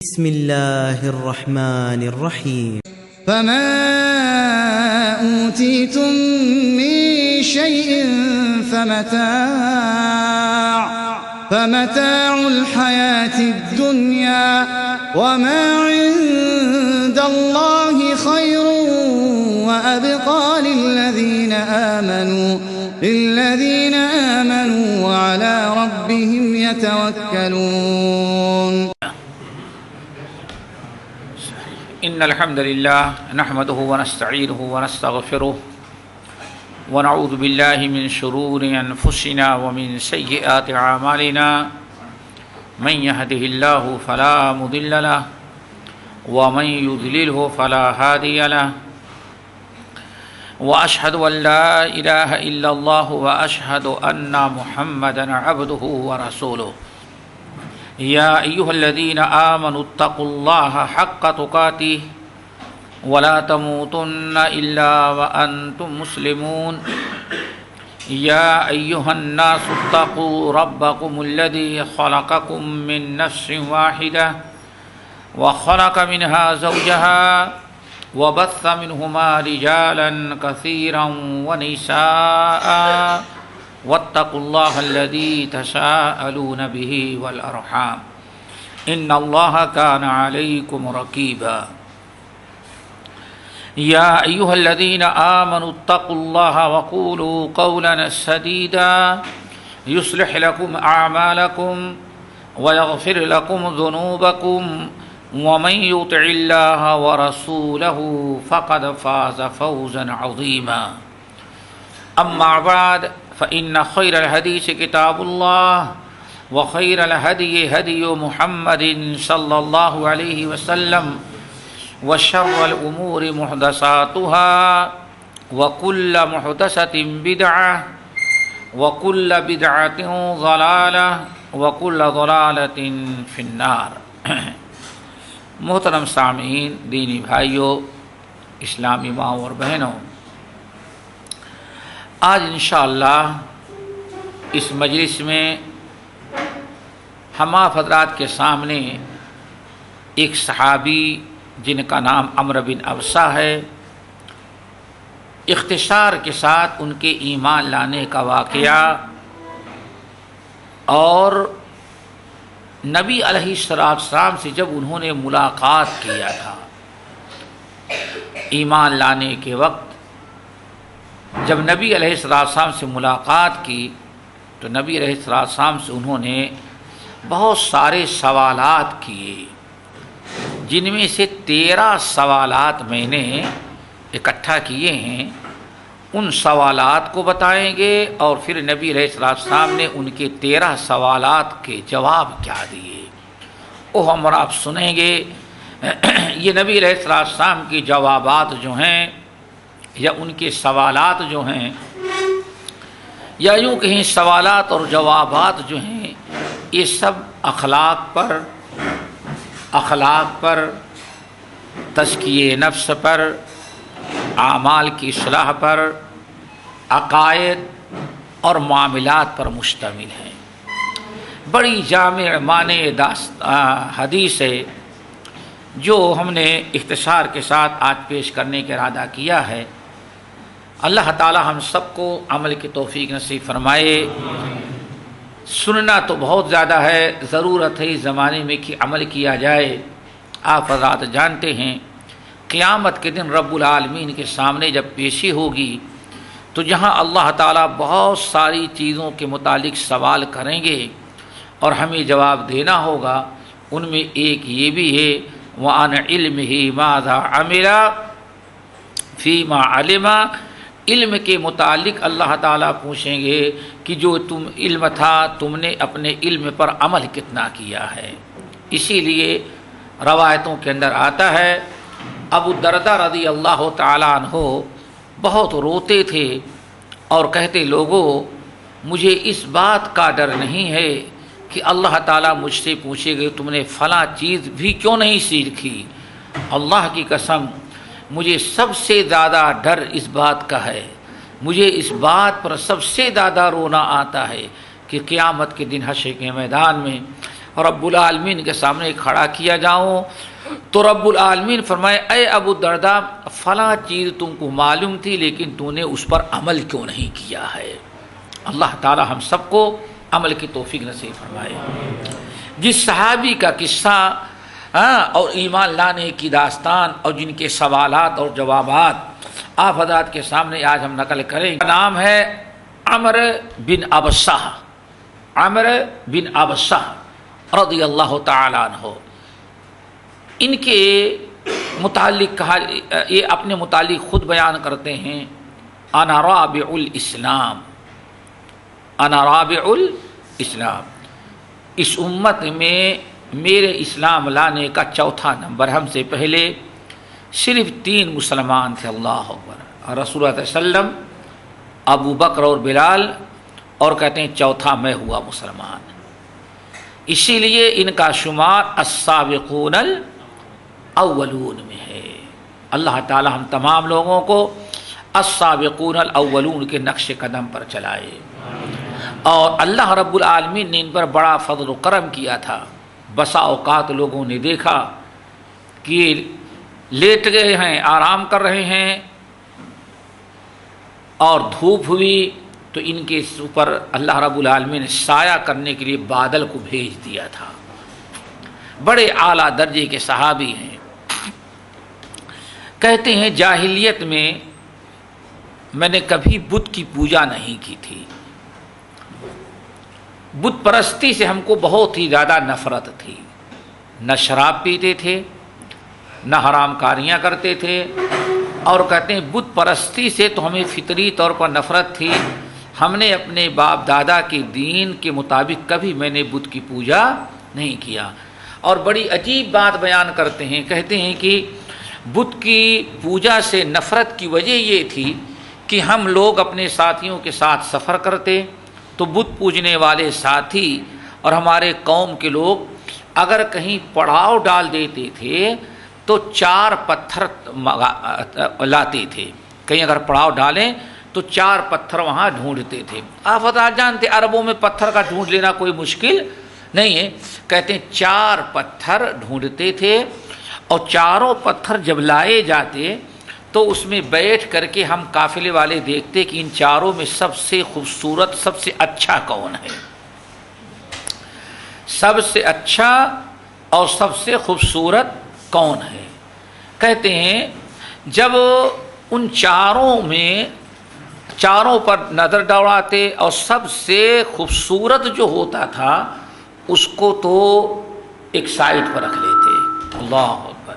بسم الله الرحمن الرحيم فما أوتيتم من شيء فمتاع الحياة الدنيا وما عند الله خير وأبقى للذين آمنوا وعلى ربهم يتوكلون. إن الحمد لله نحمده ونستعينه ونستغفره ونعوذ بالله من شرور أنفسنا ومن سيئات أعمالنا من يهده الله فلا مضل له ومن يضلله فلا هادي له وأشهد أن لا إله إلا الله وأشهد أن محمدا عبده ورسوله. يا أيها الذين آمنوا اتقوا الله حق تقاته ولا تموتن إلا وأنتم مسلمون. يا أيها الناس اتقوا ربكم الذي خلقكم من نفس واحدة وخلق منها زوجها وبث منهما رجالا كثيرا ونساء واتقوا الله الذي تساءلون به والأرحام إن الله كان عليكم رقيبا. يا أيها الذين آمنوا اتقوا الله وقولوا قولا سديدا يصلح لكم أعمالكم ويغفر لكم ذنوبكم ومن يطع الله ورسوله فقد فاز فوزا عظيما. أما بعد فإن خير الحديث كتاب الله وخير الهدي هدي محمد صلى الله عليه وسلم وشر الأمور محدثاتها وكل محدثة بدعة وكل بدعة ضلالة وكل ضلالة في النار. محترم سامعین، دینی بھائیوں، اسلامی ماؤں اور بہنوں، آج انشاءاللہ اس مجلس میں ہم آپ حضرات کے سامنے ایک صحابی جن کا نام عمرو بن ابسہ ہے، اختصار کے ساتھ ان کے ایمان لانے کا واقعہ اور نبی علیہ السلام سے جب انہوں نے ملاقات کیا تھا، ایمان لانے کے وقت جب نبی علیہ السلام سے ملاقات کی تو نبی علیہ السلام سے انہوں نے بہت سارے سوالات کیے، جن میں سے 13 سوالات میں نے اکٹھا کیے ہیں. ان سوالات کو بتائیں گے اور پھر نبی علیہ السلام نے ان کے 13 سوالات کے جواب کیا دیے وہ ہم اور آپ سنیں گے. یہ نبی علیہ السلام کی جوابات جو ہیں یا ان کے سوالات جو ہیں یا یوں کہیں سوالات اور جوابات جو ہیں یہ سب اخلاق پر تزکیہ نفس پر، اعمال کی اصلاح پر، عقائد اور معاملات پر مشتمل ہیں. بڑی جامع معنی حدیث ہے جو ہم نے اختصار کے ساتھ آج پیش کرنے کا ارادہ کیا ہے. اللہ تعالی ہم سب کو عمل کی توفیق نصیب فرمائے. سننا تو بہت زیادہ ہے، ضرورت ہے اس زمانے میں کہ عمل کیا جائے. آپ حضرات جانتے ہیں قیامت کے دن رب العالمین کے سامنے جب پیشی ہوگی تو جہاں اللہ تعالیٰ بہت ساری چیزوں کے متعلق سوال کریں گے اور ہمیں جواب دینا ہوگا. ان میں ایک یہ بھی ہے وَعَنْ عِلْمِهِ مَاذَا عَمِلَ فِيمَا عَلِمَ. علم کے متعلق اللہ تعالیٰ پوچھیں گے کہ جو علم تھا تم نے اپنے علم پر عمل کتنا کیا ہے. اسی لیے روایتوں کے اندر آتا ہے ابو الدرداء رضی اللہ تعالیٰ عنہ بہت روتے تھے اور کہتے لوگوں مجھے اس بات کا ڈر نہیں ہے کہ اللہ تعالیٰ مجھ سے پوچھے گا تم نے فلاں چیز بھی کیوں نہیں سیکھی. اللہ کی قسم مجھے سب سے زیادہ ڈر اس بات کا ہے، مجھے اس بات پر سب سے زیادہ رونا آتا ہے کہ قیامت کے دن حشر کے میدان میں رب العالمین کے سامنے کھڑا کیا جاؤں تو رب العالمین فرمائے اے ابو الدرداء فلاں چیز تم کو معلوم تھی لیکن تو نے اس پر عمل کیوں نہیں کیا ہے۔ اللہ تعالی ہم سب کو عمل کی توفیق نصیب فرمائے۔ جس صحابی کا قصہ اور ایمان لانے کی داستان اور جن کے سوالات اور جوابات آپ حضرات کے سامنے آج ہم نقل کریں، نام ہے عمرو بن ابسہ، عمرو بن ابسہ رضی اللہ تعالی عنہ۔ ان کے متعلق کہا، یہ اپنے متعلق خود بیان کرتے ہیں، انا رابع الاسلام، انا رابع الاسلام، اس امت میں میرے اسلام لانے کا چوتھا نمبر، ہم سے پہلے صرف 3 مسلمان تھے، اللہ اکبر، رسول اللہ صلی اللہ علیہ وسلم، ابو بکر اور بلال، اور کہتے ہیں چوتھا میں ہوا مسلمان۔ اسی لیے ان کا شمار السابقون الاولون میں ہے۔ اللہ تعالی ہم تمام لوگوں کو السابقون الاولون کے نقش قدم پر چلائے۔ اور اللہ رب العالمین نے ان پر بڑا فضل و کرم کیا تھا۔ بسا اوقات لوگوں نے دیکھا کہ لیٹ گئے ہیں، آرام کر رہے ہیں، اور دھوپ ہوئی تو ان کے اوپر اللہ رب العالمین نے سایہ کرنے کے لیے بادل کو بھیج دیا تھا۔ بڑے اعلیٰ درجے کے صحابی ہیں۔ کہتے ہیں جاہلیت میں نے کبھی بت کی پوجا نہیں کی تھی، بت پرستی سے ہم کو بہت ہی زیادہ نفرت تھی، نہ شراب پیتے تھے نہ حرام کاریاں کرتے تھے، اور کہتے ہیں بت پرستی سے تو ہمیں فطری طور پر نفرت تھی، ہم نے اپنے باپ دادا کے دین کے مطابق کبھی میں نے بت کی پوجا نہیں کیا۔ اور بڑی عجیب بات بیان کرتے ہیں، کہتے ہیں کہ بت کی پوجا سے نفرت کی وجہ یہ تھی کہ ہم لوگ اپنے ساتھیوں کے ساتھ سفر کرتے تو بت پوجنے والے ساتھی اور ہمارے قوم کے لوگ اگر کہیں پڑاؤ ڈال دیتے تھے تو 4 پتھر لاتے تھے، کہیں اگر پڑاؤ ڈالیں تو 4 پتھر وہاں ڈھونڈتے تھے۔ آپ جانتے عربوں میں پتھر کا ڈھونڈ لینا کوئی مشکل نہیں ہے، کہتے ہیں 4 پتھر ڈھونڈتے تھے، اور چاروں پتھر جب لائے جاتے تو اس میں بیٹھ کر کے ہم قافلے والے دیکھتے کہ ان چاروں میں سب سے خوبصورت سب سے اچھا کون ہے، سب سے اچھا اور سب سے خوبصورت کون ہے۔ کہتے ہیں جب ان چاروں پر نظر دوڑاتے اور سب سے خوبصورت جو ہوتا تھا اس کو تو ایک سائڈ پر رکھ لیتے۔ اللہ اکبر،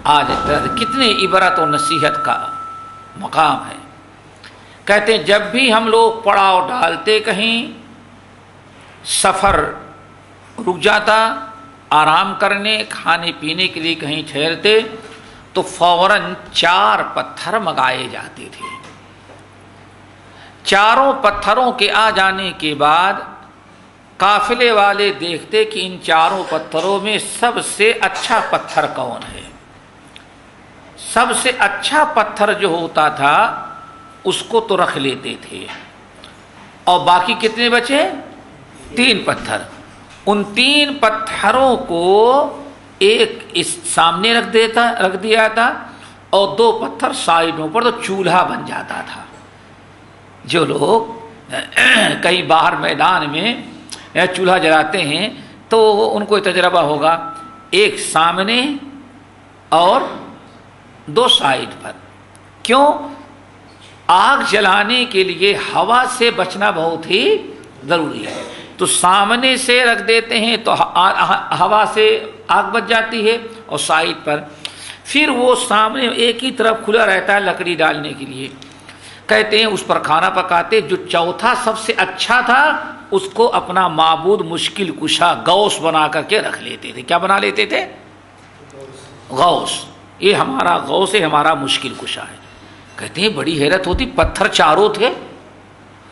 آج کتنے عبرت و نصیحت کا مقام ہے۔ کہتے ہیں جب بھی ہم لوگ پڑاؤ ڈالتے، کہیں سفر رک جاتا، آرام کرنے کھانے پینے کے لیے کہیں ٹھہرتے تو فوراً 4 پتھر منگائے جاتے تھے۔ چاروں پتھروں کے آ جانے کے بعد قافلے والے دیکھتے کہ ان چاروں پتھروں میں سب سے اچھا پتھر کون ہے، سب سے اچھا پتھر جو ہوتا تھا اس کو تو رکھ لیتے تھے، اور باقی کتنے بچے؟ 3 پتھر۔ ان 3 پتھروں کو ایک اس سامنے رکھ دیا تھا اور 2 پتھر سائڈوں پر، تو چولہا بن جاتا تھا۔ جو لوگ کہیں باہر میدان میں چولہا جلاتے ہیں تو ان کو تجربہ ہوگا، ایک سامنے اور 2 سائڈ پر۔ کیوں؟ آگ جلانے کے لیے ہوا سے بچنا بہت ہی ضروری ہے، تو سامنے سے رکھ دیتے ہیں تو ہوا سے آگ بچ جاتی ہے، اور سائڈ پر پھر وہ سامنے ایک ہی طرف کھلا رہتا ہے لکڑی ڈالنے کے لیے۔ کہتے ہیں اس پر کھانا پکاتے، جو چوتھا سب سے اچھا تھا اس کو اپنا معبود مشکل کشا غوث بنا کر کے رکھ لیتے تھے۔ کیا بنا لیتے تھے؟ غوث، یہ ہمارا غوث ہے، ہمارا مشکل کشا ہے۔ کہتے ہیں بڑی حیرت ہوتی، پتھر چاروں تھے،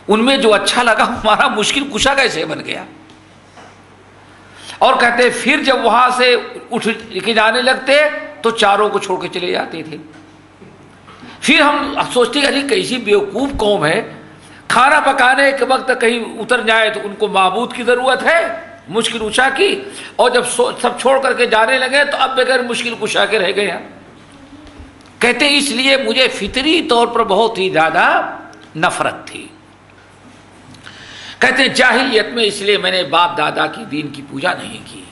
ان میں جو اچھا لگا ہمارا مشکل کشا کیسے بن گیا؟ اور کہتے ہیں پھر جب وہاں سے اٹھ کے جانے لگتے تو چاروں کو چھوڑ کے چلے جاتے تھے۔ پھر ہم سوچتے کہ کیسی بیوقوف قوم ہے، کھانا پکانے کے وقت کہیں اتر جائے تو ان کو معبود کی ضرورت ہے، مشکل کشا کی، اور جب سب چھوڑ کر کے جانے لگے تو اب بغیر مشکل کشا کے رہ گئے ہیں۔ کہتے ہیں اس لیے مجھے فطری طور پر بہت ہی زیادہ نفرت تھی۔ کہتے ہیں جاہلیت میں اس لیے میں نے باپ دادا کی دین کی پوجا نہیں کی۔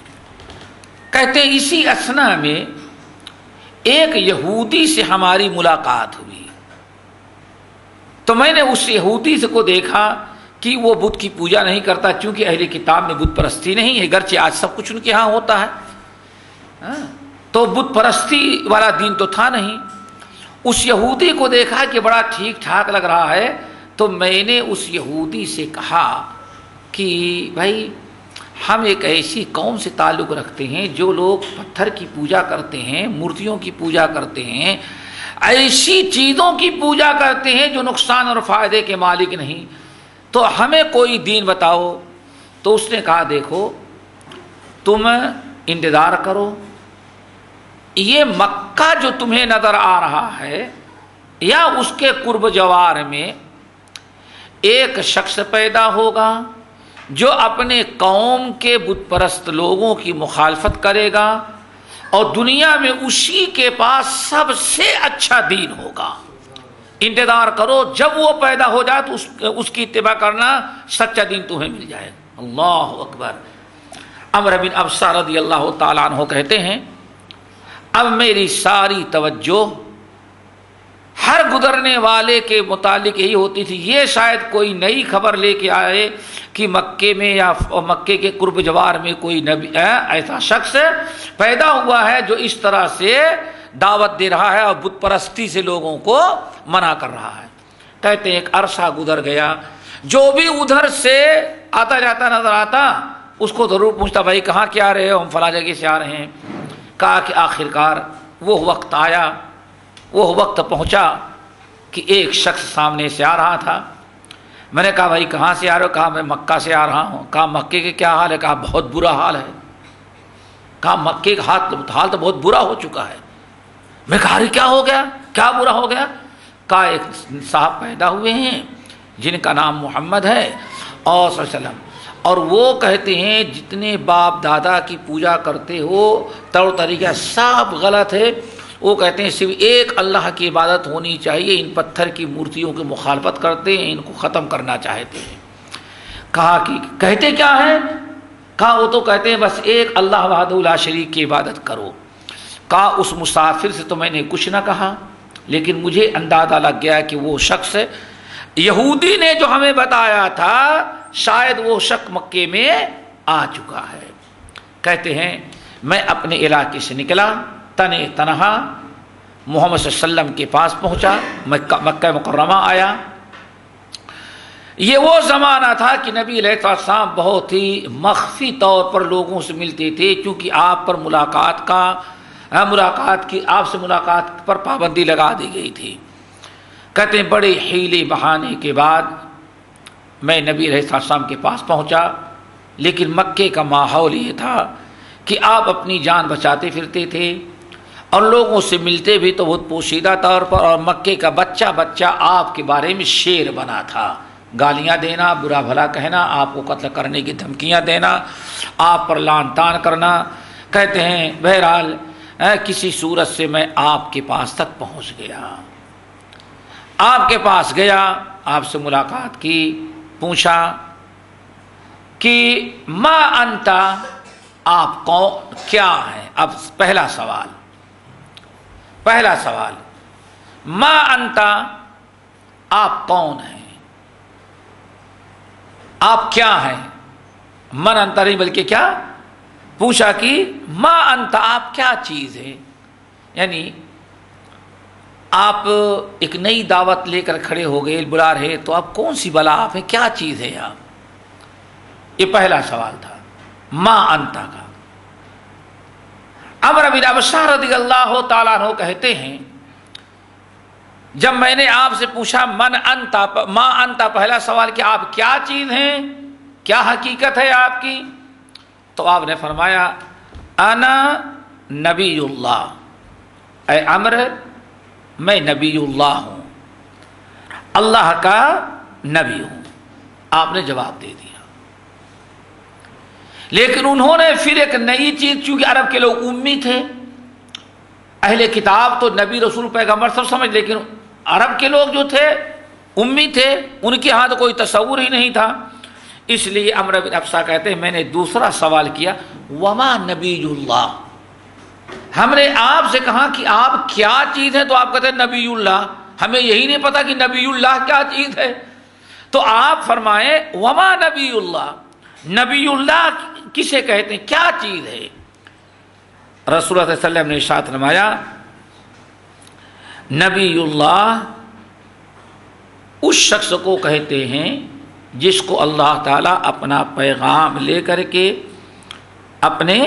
کہتے ہیں اسی اثنا میں ایک یہودی سے ہماری ملاقات ہوئی، تو میں نے اس یہودی سے کو دیکھا کہ وہ بت کی پوجا نہیں کرتا، چونکہ اہل کتاب میں بت پرستی نہیں ہے، گرچہ آج سب کچھ ان کے ہاں ہوتا ہے، تو بت پرستی والا دین تو تھا نہیں۔ اس یہودی کو دیکھا کہ بڑا ٹھیک ٹھاک لگ رہا ہے، تو میں نے اس یہودی سے کہا کہ بھائی ہم ایک ایسی قوم سے تعلق رکھتے ہیں جو لوگ پتھر کی پوجا کرتے ہیں، مورتیوں کی پوجا کرتے ہیں، ایسی چیزوں کی پوجا کرتے ہیں جو نقصان اور فائدے کے مالک نہیں، تو ہمیں کوئی دین بتاؤ۔ تو اس نے کہا دیکھو تم انتظار کرو، یہ مکہ جو تمہیں نظر آ رہا ہے یا اس کے قرب جوار میں ایک شخص پیدا ہوگا جو اپنے قوم کے بت پرست لوگوں کی مخالفت کرے گا، اور دنیا میں اسی کے پاس سب سے اچھا دین ہوگا۔ انتظار کرو، جب وہ پیدا ہو جائے تو اس کی اتباع کرنا، سچا دین تمہیں مل جائے گا۔ اللہ اکبر۔ عمرو بن ابسہ رضی اللہ تعالیٰ عنہ کہتے ہیں اب میری ساری توجہ ہر گزرنے والے کے متعلق یہی ہوتی تھی، یہ شاید کوئی نئی خبر لے کے آئے کہ مکے میں یا مکے کے قرب جوار میں کوئی نبی ایسا شخص پیدا ہوا ہے جو اس طرح سے دعوت دے رہا ہے اور بت پرستی سے لوگوں کو منع کر رہا ہے۔ کہتے ہیں ایک عرصہ گزر گیا، جو بھی ادھر سے آتا جاتا نظر آتا اس کو ضرور پوچھتا بھائی کہاں کیا آ رہے ہو؟ ہم فلاں جگہ سے آ رہے ہیں۔ کہا کہ آخرکار وہ وقت آیا، وہ وقت پہنچا کہ ایک شخص سامنے سے آ رہا تھا۔ میں نے کہا بھائی کہاں سے آ رہے ہو؟ کہا میں مکہ سے آ رہا ہوں۔ کہا مکے کے کیا حال ہے؟ کہا بہت برا حال ہے۔ کہا مکے کا حال تو بہت برا ہو چکا ہے۔ میں کہا ارے کیا ہو گیا؟ کیا برا ہو گیا؟ کہا ایک صاحب پیدا ہوئے ہیں جن کا نام محمد ہے اور صلی اللہ علیہ وسلم، اور وہ کہتے ہیں جتنے باپ دادا کی پوجا کرتے ہو طور طریقہ سب غلط ہے، وہ کہتے ہیں صرف ایک اللہ کی عبادت ہونی چاہیے، ان پتھر کی مورتیوں کی مخالفت کرتے ہیں، ان کو ختم کرنا چاہتے ہیں۔ کہا کہ کہتے کیا ہے؟ کہا وہ تو کہتے ہیں بس ایک اللہ وحدہ لا شریک کی عبادت کرو۔ کہا اس مسافر سے تو میں نے کچھ نہ کہا، لیکن مجھے اندازہ لگ گیا کہ وہ شخص یہودی نے جو ہمیں بتایا تھا شاید وہ شخص مکے میں آ چکا ہے۔ کہتے ہیں میں اپنے علاقے سے نکلا، تنے تنہا محمد صلی اللہ علیہ وسلم کے پاس پہنچا، مکہ مکرمہ آیا۔ یہ وہ زمانہ تھا کہ نبی علیہ السلام بہت ہی مخفی طور پر لوگوں سے ملتے تھے، کیونکہ آپ پر آپ سے ملاقات پر پابندی لگا دی گئی تھی۔ کہتے ہیں بڑے حیلے بہانے کے بعد میں نبی علیہ السلام کے پاس پہنچا، لیکن مکے کا ماحول یہ تھا کہ آپ اپنی جان بچاتے پھرتے تھے اور لوگوں سے ملتے بھی تو بہت پوشیدہ طور پر، اور مکے کا بچہ آپ کے بارے میں شیر بنا تھا، گالیاں دینا، برا بھلا کہنا، آپ کو قتل کرنے کی دھمکیاں دینا، آپ پر لعن طعن کرنا۔ کہتے ہیں بہرحال کسی صورت سے میں آپ کے پاس تک پہنچ گیا، آپ کے پاس گیا، آپ سے ملاقات کی، پوچھا کہ ما انت، آپ کون کیا ہیں؟ اب پہلا سوال ما انت، آپ کون ہیں، آپ کیا ہیں؟ من انت نہیں بلکہ کیا پوچھا کہ ما انت، آپ کیا چیز ہے؟ یعنی آپ ایک نئی دعوت لے کر کھڑے ہو گئے، بلا رہے، تو آپ کون سی بلا آپ ہیں، کیا چیز ہے آپ؟ یہ پہلا سوال تھا ما انت کا۔ عمرو بن ابسہ رضی اللہ تعالیٰ عنہ کہتے ہیں جب میں نے آپ سے پوچھا من انت، ما انت، پہلا سوال کہ آپ کیا چیز ہیں، کیا حقیقت ہے آپ کی، تو آپ نے فرمایا انا نبی اللہ، اے عمرو میں نبی اللہ ہوں، اللہ کا نبی ہوں۔ آپ نے جواب دے دیا، لیکن انہوں نے پھر ایک نئی چیز، چونکہ عرب کے لوگ امی تھے، اہل کتاب تو نبی رسول پیغمبر سب سمجھ، لیکن عرب کے لوگ جو تھے امی تھے، ان کے ہاں تو کوئی تصور ہی نہیں تھا. اس لیے عمرو بن ابسہ کہتے ہیں میں نے دوسرا سوال کیا، وما نبی اللہ، ہم نے آپ سے کہا کہ آپ کیا چیز ہے، تو آپ کہتے ہیں نبی اللہ، ہمیں یہی نہیں پتا کہ نبی اللہ کیا چیز ہے. تو آپ فرمائیں وما نبی اللہ، نبی اللہ کسے کہتے ہیں، کیا چیز ہے؟ رسول اللہ صلی اللہ علیہ وسلم نے ارشاد فرمایا نبی اللہ اس شخص کو کہتے ہیں جس کو اللہ تعالیٰ اپنا پیغام لے کر کے اپنے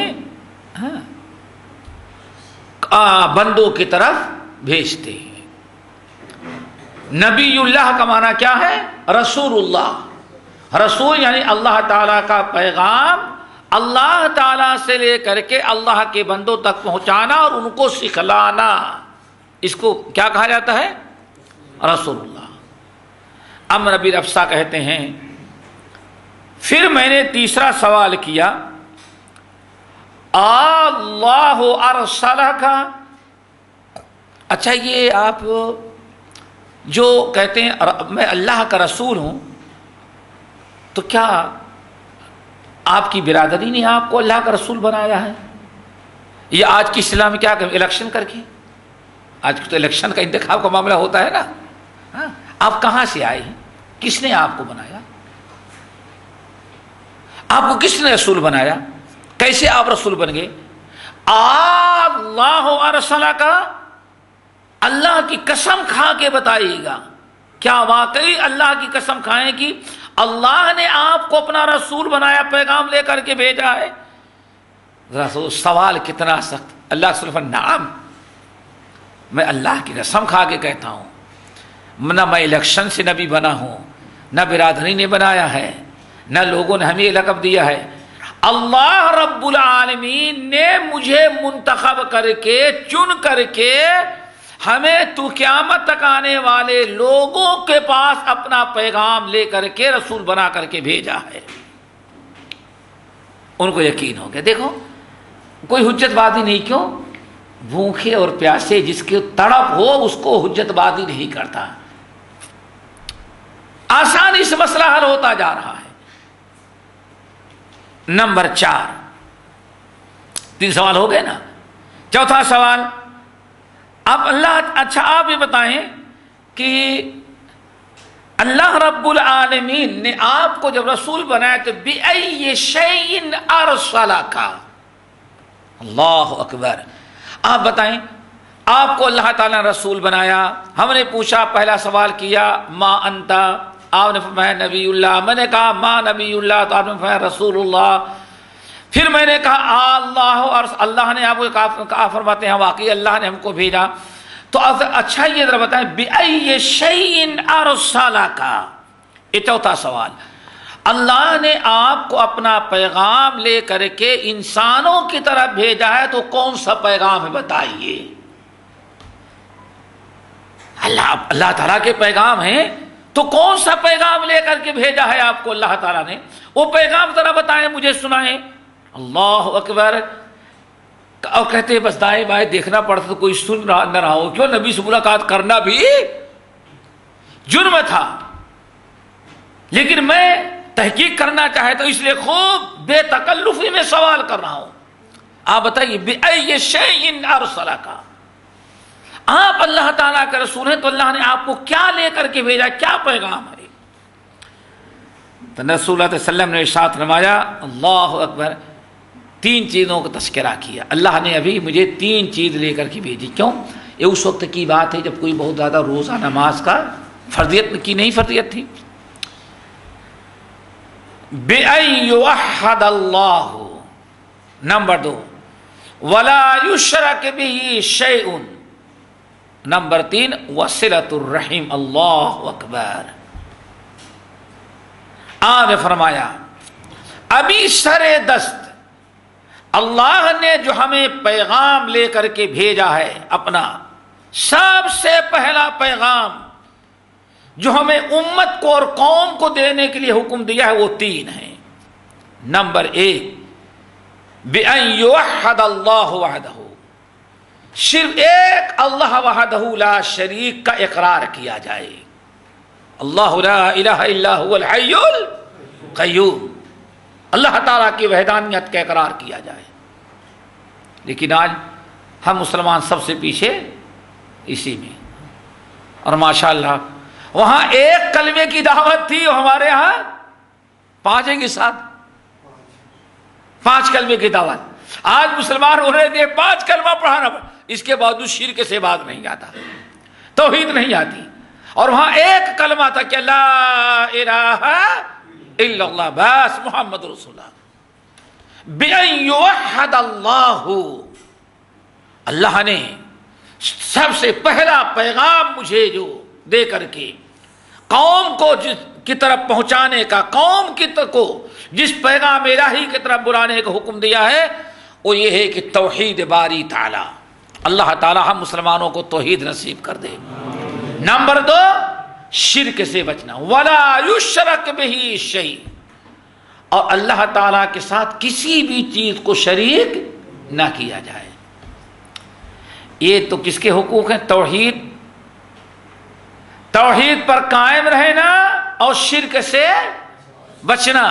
بندوں کی طرف بھیجتے ہیں. نبی اللہ کا معنی کیا ہے؟ رسول اللہ. رسول یعنی اللہ تعالیٰ کا پیغام اللہ تعالیٰ سے لے کر کے اللہ کے بندوں تک پہنچانا اور ان کو سکھلانا، اس کو کیا کہا جاتا ہے؟ رسول اللہ. عمرو بن ابسہ کہتے ہیں پھر میں نے تیسرا سوال کیا اللہ ارسلک، اچھا یہ آپ جو کہتے ہیں میں اللہ کا رسول ہوں، تو کیا آپ کی برادری نے آپ کو اللہ کا رسول بنایا ہے؟ یہ آج کی اصطلاح میں کیا کہیں، الیکشن کر کے، آج تو الیکشن کا انتخاب کا معاملہ ہوتا ہے نا. آپ کہاں سے آئے ہیں؟ کس نے آپ کو بنایا؟ آپ کو کس نے رسول بنایا؟ کیسے آپ رسول بن گئے؟ اللہ ارسلک، اللہ کی قسم کھا کے بتائیے گا، کیا واقعی اللہ کی قسم کھائیں کہ اللہ نے آپ کو اپنا رسول بنایا، پیغام لے کر کے بھیجا ہے؟ ذرا سوال کتنا سخت. اللہ صرف نعم، میں اللہ کی قسم کھا کے کہتا ہوں، نہ میں الیکشن سے نبی بنا ہوں، نہ برادری نے بنایا ہے، نہ لوگوں نے ہمیں لقب دیا ہے. اللہ رب العالمین نے مجھے منتخب کر کے، چن کر کے ہمیں تو قیامت تک آنے والے لوگوں کے پاس اپنا پیغام لے کر کے رسول بنا کر کے بھیجا ہے. ان کو یقین ہو گیا. دیکھو کوئی حجت بازی نہیں، کیوں؟ بھوکے اور پیاسے جس کی تڑپ ہو اس کو حجت بازی نہیں کرتا. آسانی سے مسئلہ حل ہوتا جا رہا ہے. نمبر 4، 3 سوال ہو گئے نا. چوتھا سوال، اب اللہ، اچھا آپ یہ بتائیں کہ اللہ رب العالمین نے آپ کو جب رسول بنایا تو بِأَيِّ شَيْءٍ أَرْسَلَكَ، اللہ اکبر. آپ بتائیں آپ کو اللہ تعالیٰ نے رسول بنایا. ہم نے پوچھا، پہلا سوال کیا ما انت، آپ نے فرمایا نبی اللہ. میں نے کہا ما نبی اللہ، تو آپ نے فرمایا رسول اللہ. پھر میں نے کہا اللہ، اور اللہ نے آپ کو کہا، فرماتے ہیں واقعی اللہ نے ہم کو بھیجا. تو اچھا یہ ذرا بتائیں بِأَيِّ شَيْءٍ أَرْسَلَكَ، یہ چوتھا سوال. اللہ نے آپ کو اپنا پیغام لے کر کے انسانوں کی طرف بھیجا ہے، تو کون سا پیغام ہے بتائیے؟ اللہ تعالیٰ کے پیغام ہیں، تو کون سا پیغام لے کر کے بھیجا ہے آپ کو اللہ تعالیٰ نے؟ وہ پیغام ذرا بتائیں، مجھے سنائیں. اللہ اکبر. اور کہتے ہیں بس دائیں بائیں دیکھنا پڑتا تو کوئی سن رہا نہ رہا ہو. کیوں؟ نبی سے ملاقات کرنا بھی جرم تھا، لیکن میں تحقیق کرنا چاہے تو اس لیے خوب بے تکلفی میں سوال کر رہا ہوں. آپ بتائیے بِأَيِّ شَيْءٍ أَرْسَلَكَ، آپ اللہ تعالیٰ کے رسول ہیں تو اللہ نے آپ کو کیا لے کر کے بھیجا، کیا پیغام ہے؟ تو رسول اللہ صلی اللہ علیہ وسلم نے ارشاد فرمایا، اللہ اکبر، 3 چیزوں کا تذکرہ کیا. اللہ نے ابھی مجھے 3 چیز لے کر کے بھیجی. کیوں؟ یہ اس وقت کی بات ہے جب کوئی بہت زیادہ روزہ نماز کا فرضیت کی نہیں فرضیت تھی. بِأَن يُوَحَّدَ اللَّهُ، نمبر 2 وَلَا يُشْرَكَ بِهِ شَيْءٌ، نمبر 3 وَصِلَةُ الرَّحِيمِ. اللہ اکبر. آپ نے فرمایا ابھی سر دست اللہ نے جو ہمیں پیغام لے کر کے بھیجا ہے، اپنا سب سے پہلا پیغام جو ہمیں امت کو اور قوم کو دینے کے لیے حکم دیا ہے، وہ 3 ہیں. نمبر 1 بِأَن يُوَحَّدَ اللَّهُ وَحْدَهُ، صرف ایک اللہ وحدہ لا شریک کا اقرار کیا جائے. اللہ لا الہ الا هو الحی القیوم، اللہ تعالیٰ کی وحدانیت کا اقرار کیا جائے. لیکن آج ہم مسلمان سب سے پیچھے اسی میں. اور ماشاءاللہ وہاں ایک کلمے کی دعوت تھی، ہمارے ہاں 5 ہیں کہ 7؟ 5 کلمے کی دعوت. آج مسلمان ہو رہے تھے 5 کلمہ پڑھانا، اس کے باوجود شرک سے باز نہیں آتا، توحید نہیں آتی. اور وہاں ایک کلمہ تھا کہ لا الہ الا اللہ، بس محمد رسول اللہ. بِأَن يُوَحَّدَ اللَّهُ، اللہ نے سب سے پہلا پیغام مجھے جو دے کر کے قوم کو کی طرف پہنچانے کا، قوم کو جس پیغام الہی کی طرف بلانے کا حکم دیا ہے وہ یہ ہے کہ توحید باری تعالی. اللہ تعالی ہم مسلمانوں کو توحید نصیب کر دے. نمبر 2، شرک سے بچنا، ولا یشرک بہ شیء، اور اللہ تعالی کے ساتھ کسی بھی چیز کو شریک نہ کیا جائے. یہ تو کس کے حقوق ہیں؟ توحید پر قائم رہنا اور شرک سے بچنا.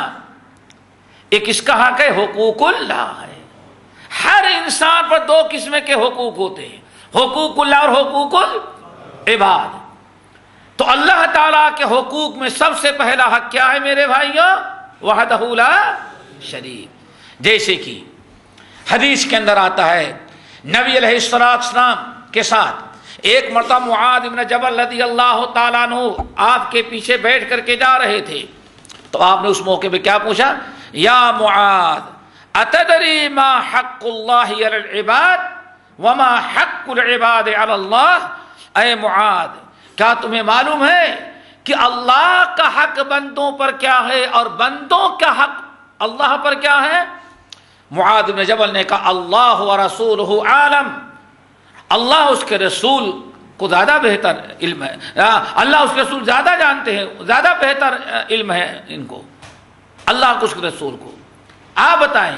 ایک اس کا حق ہے حقوق اللہ ہے. ہر انسان پر 2 قسم کے حقوق ہوتے ہیں، حقوق اللہ اور حقوق العباد. تو اللہ تعالیٰ کے حقوق میں سب سے پہلا حق کیا ہے میرے بھائیوں؟ وحدہ لا شریک. جیسے کہ حدیث کے اندر آتا ہے نبی علیہ السلام کے ساتھ ایک مرتبہ معاذ بن جبل رضی اللہ تعالیٰ عنہ آپ کے پیچھے بیٹھ کر کے جا رہے تھے. تو آپ نے اس موقع پہ کیا پوچھا؟ یا معاذ اتدری ما حق اللہ علی العباد وما حق العباد علی اللہ. اے معاذ، کیا تمہیں معلوم ہے کہ اللہ کا حق بندوں پر کیا ہے اور بندوں کا حق اللہ پر کیا ہے؟ معاذ بن جبل نے کہا اللہ ورسولہ عالم، اللہ اس کے رسول کو زیادہ بہتر علم ہے، اللہ اس کے رسول زیادہ جانتے ہیں، زیادہ بہتر علم ہے ان کو، اللہ کو اس کے رسول کو، آپ بتائیں.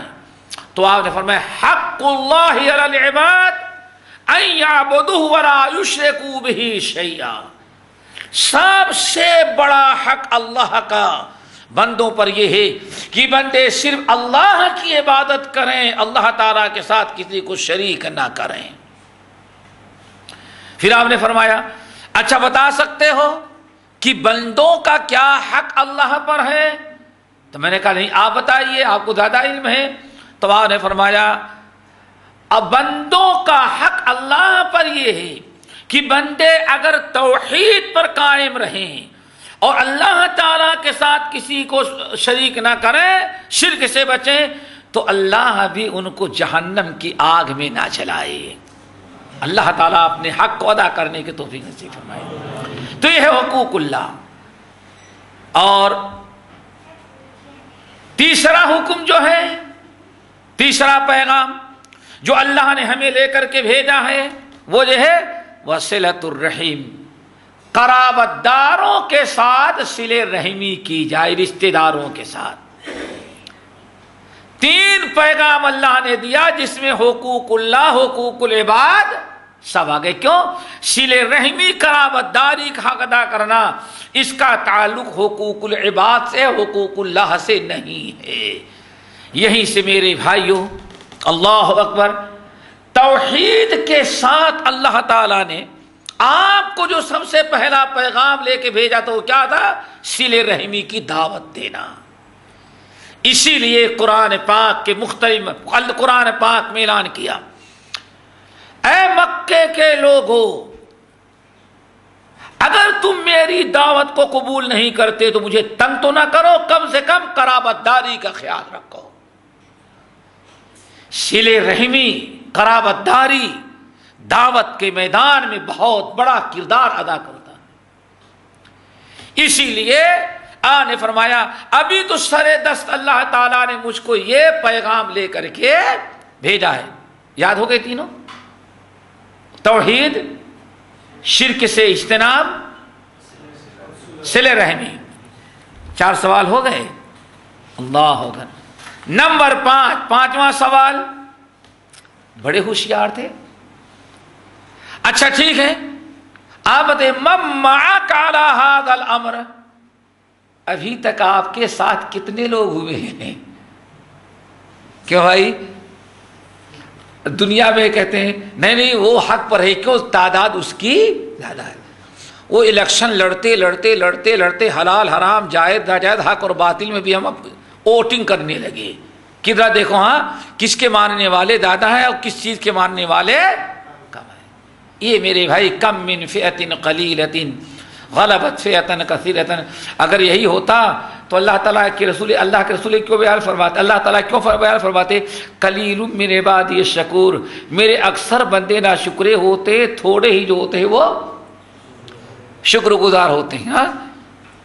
تو آپ نے فرمایا حق اللہ علی العباد ان یعبدوہ ولا یشرکوا بہ شیئا. سب سے بڑا حق اللہ کا بندوں پر یہ ہے کہ بندے صرف اللہ کی عبادت کریں، اللہ تعالیٰ کے ساتھ کسی کو شریک نہ کریں. پھر آپ نے فرمایا اچھا بتا سکتے ہو کہ بندوں کا کیا حق اللہ پر ہے؟ تو میں نے کہا نہیں، آپ بتائیے، آپ کو زیادہ علم ہے. تو آپ نے فرمایا اب بندوں کا حق اللہ پر یہ ہے کہ بندے اگر توحید پر قائم رہیں اور اللہ تعالیٰ کے ساتھ کسی کو شریک نہ کریں، شرک سے بچیں، تو اللہ بھی ان کو جہنم کی آگ میں نہ جلائے. اللہ تعالیٰ اپنے حق کو ادا کرنے کی توفیق نصیب فرمائے. تو یہ ہے حقوق اللہ. اور تیسرا حکم جو ہے، تیسرا پیغام جو اللہ نے ہمیں لے کر کے بھیجا ہے وہ یہ ہے وصلۃ الرحیم. قرابت داروں کے ساتھ صلہ رحمی کی جائے، رشتہ داروں کے ساتھ. 3 پیغام اللہ نے دیا جس میں حقوق اللہ، حقوق العباد سب آگے. کیوں؟ صلہ رحمی، قرابت داری کا حق ادا کرنا، اس کا تعلق حقوق العباد سے، حقوق اللہ سے نہیں ہے. یہیں سے میرے بھائیوں، اللہ اکبر، توحید کے ساتھ اللہ تعالیٰ نے آپ کو جو سب سے پہلا پیغام لے کے بھیجا تو وہ کیا تھا؟ صلہ رحمی کی دعوت دینا. اسی لیے قرآن پاک کے مختلف قرآن پاک میں اعلان کیا اے مکے کے لوگو، اگر تم میری دعوت کو قبول نہیں کرتے تو مجھے تنگ تو نہ کرو، کم سے کم قرابت داری کا خیال رکھو. صلہ رحمی، قرابت داری دعوت کے میدان میں بہت بڑا کردار ادا کرتا ہے. اسی لیے نے فرمایا ابھی تو سر دست اللہ تعالیٰ نے مجھ کو یہ پیغام لے کر کے بھیجا ہے. یاد ہو گئے تینوں؟ توحید، شرک سے اجتناب، صلہ رحمی. 4 سوال ہو گئے. اللہ اکبر. نمبر 5، پانچواں سوال، بڑے ہوشیار تھے. اچھا ٹھیک ہے، آپ بتائیں من معک علی ھذا الامر، ابھی تک آپ کے ساتھ کتنے لوگ ہوئے ہیں؟ کیوں بھائی دنیا میں کہتے ہیں نہیں وہ حق پر ہے، کیوں؟ تعداد اس کی زیادہ ہے. وہ الیکشن لڑتے حلال حرام جائز ناجائز حق اور باطل میں بھی ہم ووٹنگ کرنے لگے. کدھر دیکھو ہاں کس کے ماننے والے زیادہ ہیں اور کس چیز کے ماننے والے کم ہیں. یہ میرے بھائی کم من فئۃ قلیلۃ غلبت فئۃ کثیرۃ، اگر یہی ہوتا تو اللہ تعالیٰ کے رسول کیوں بیان فرماتے؟ اللہ تعالیٰ کیوں بیان فرماتے قلیل من عبادی الشکور، میرے اکثر بندے نہ شکرے ہوتے، تھوڑے ہی جو ہوتے ہیں وہ شکر گزار ہوتے ہیں. ہاں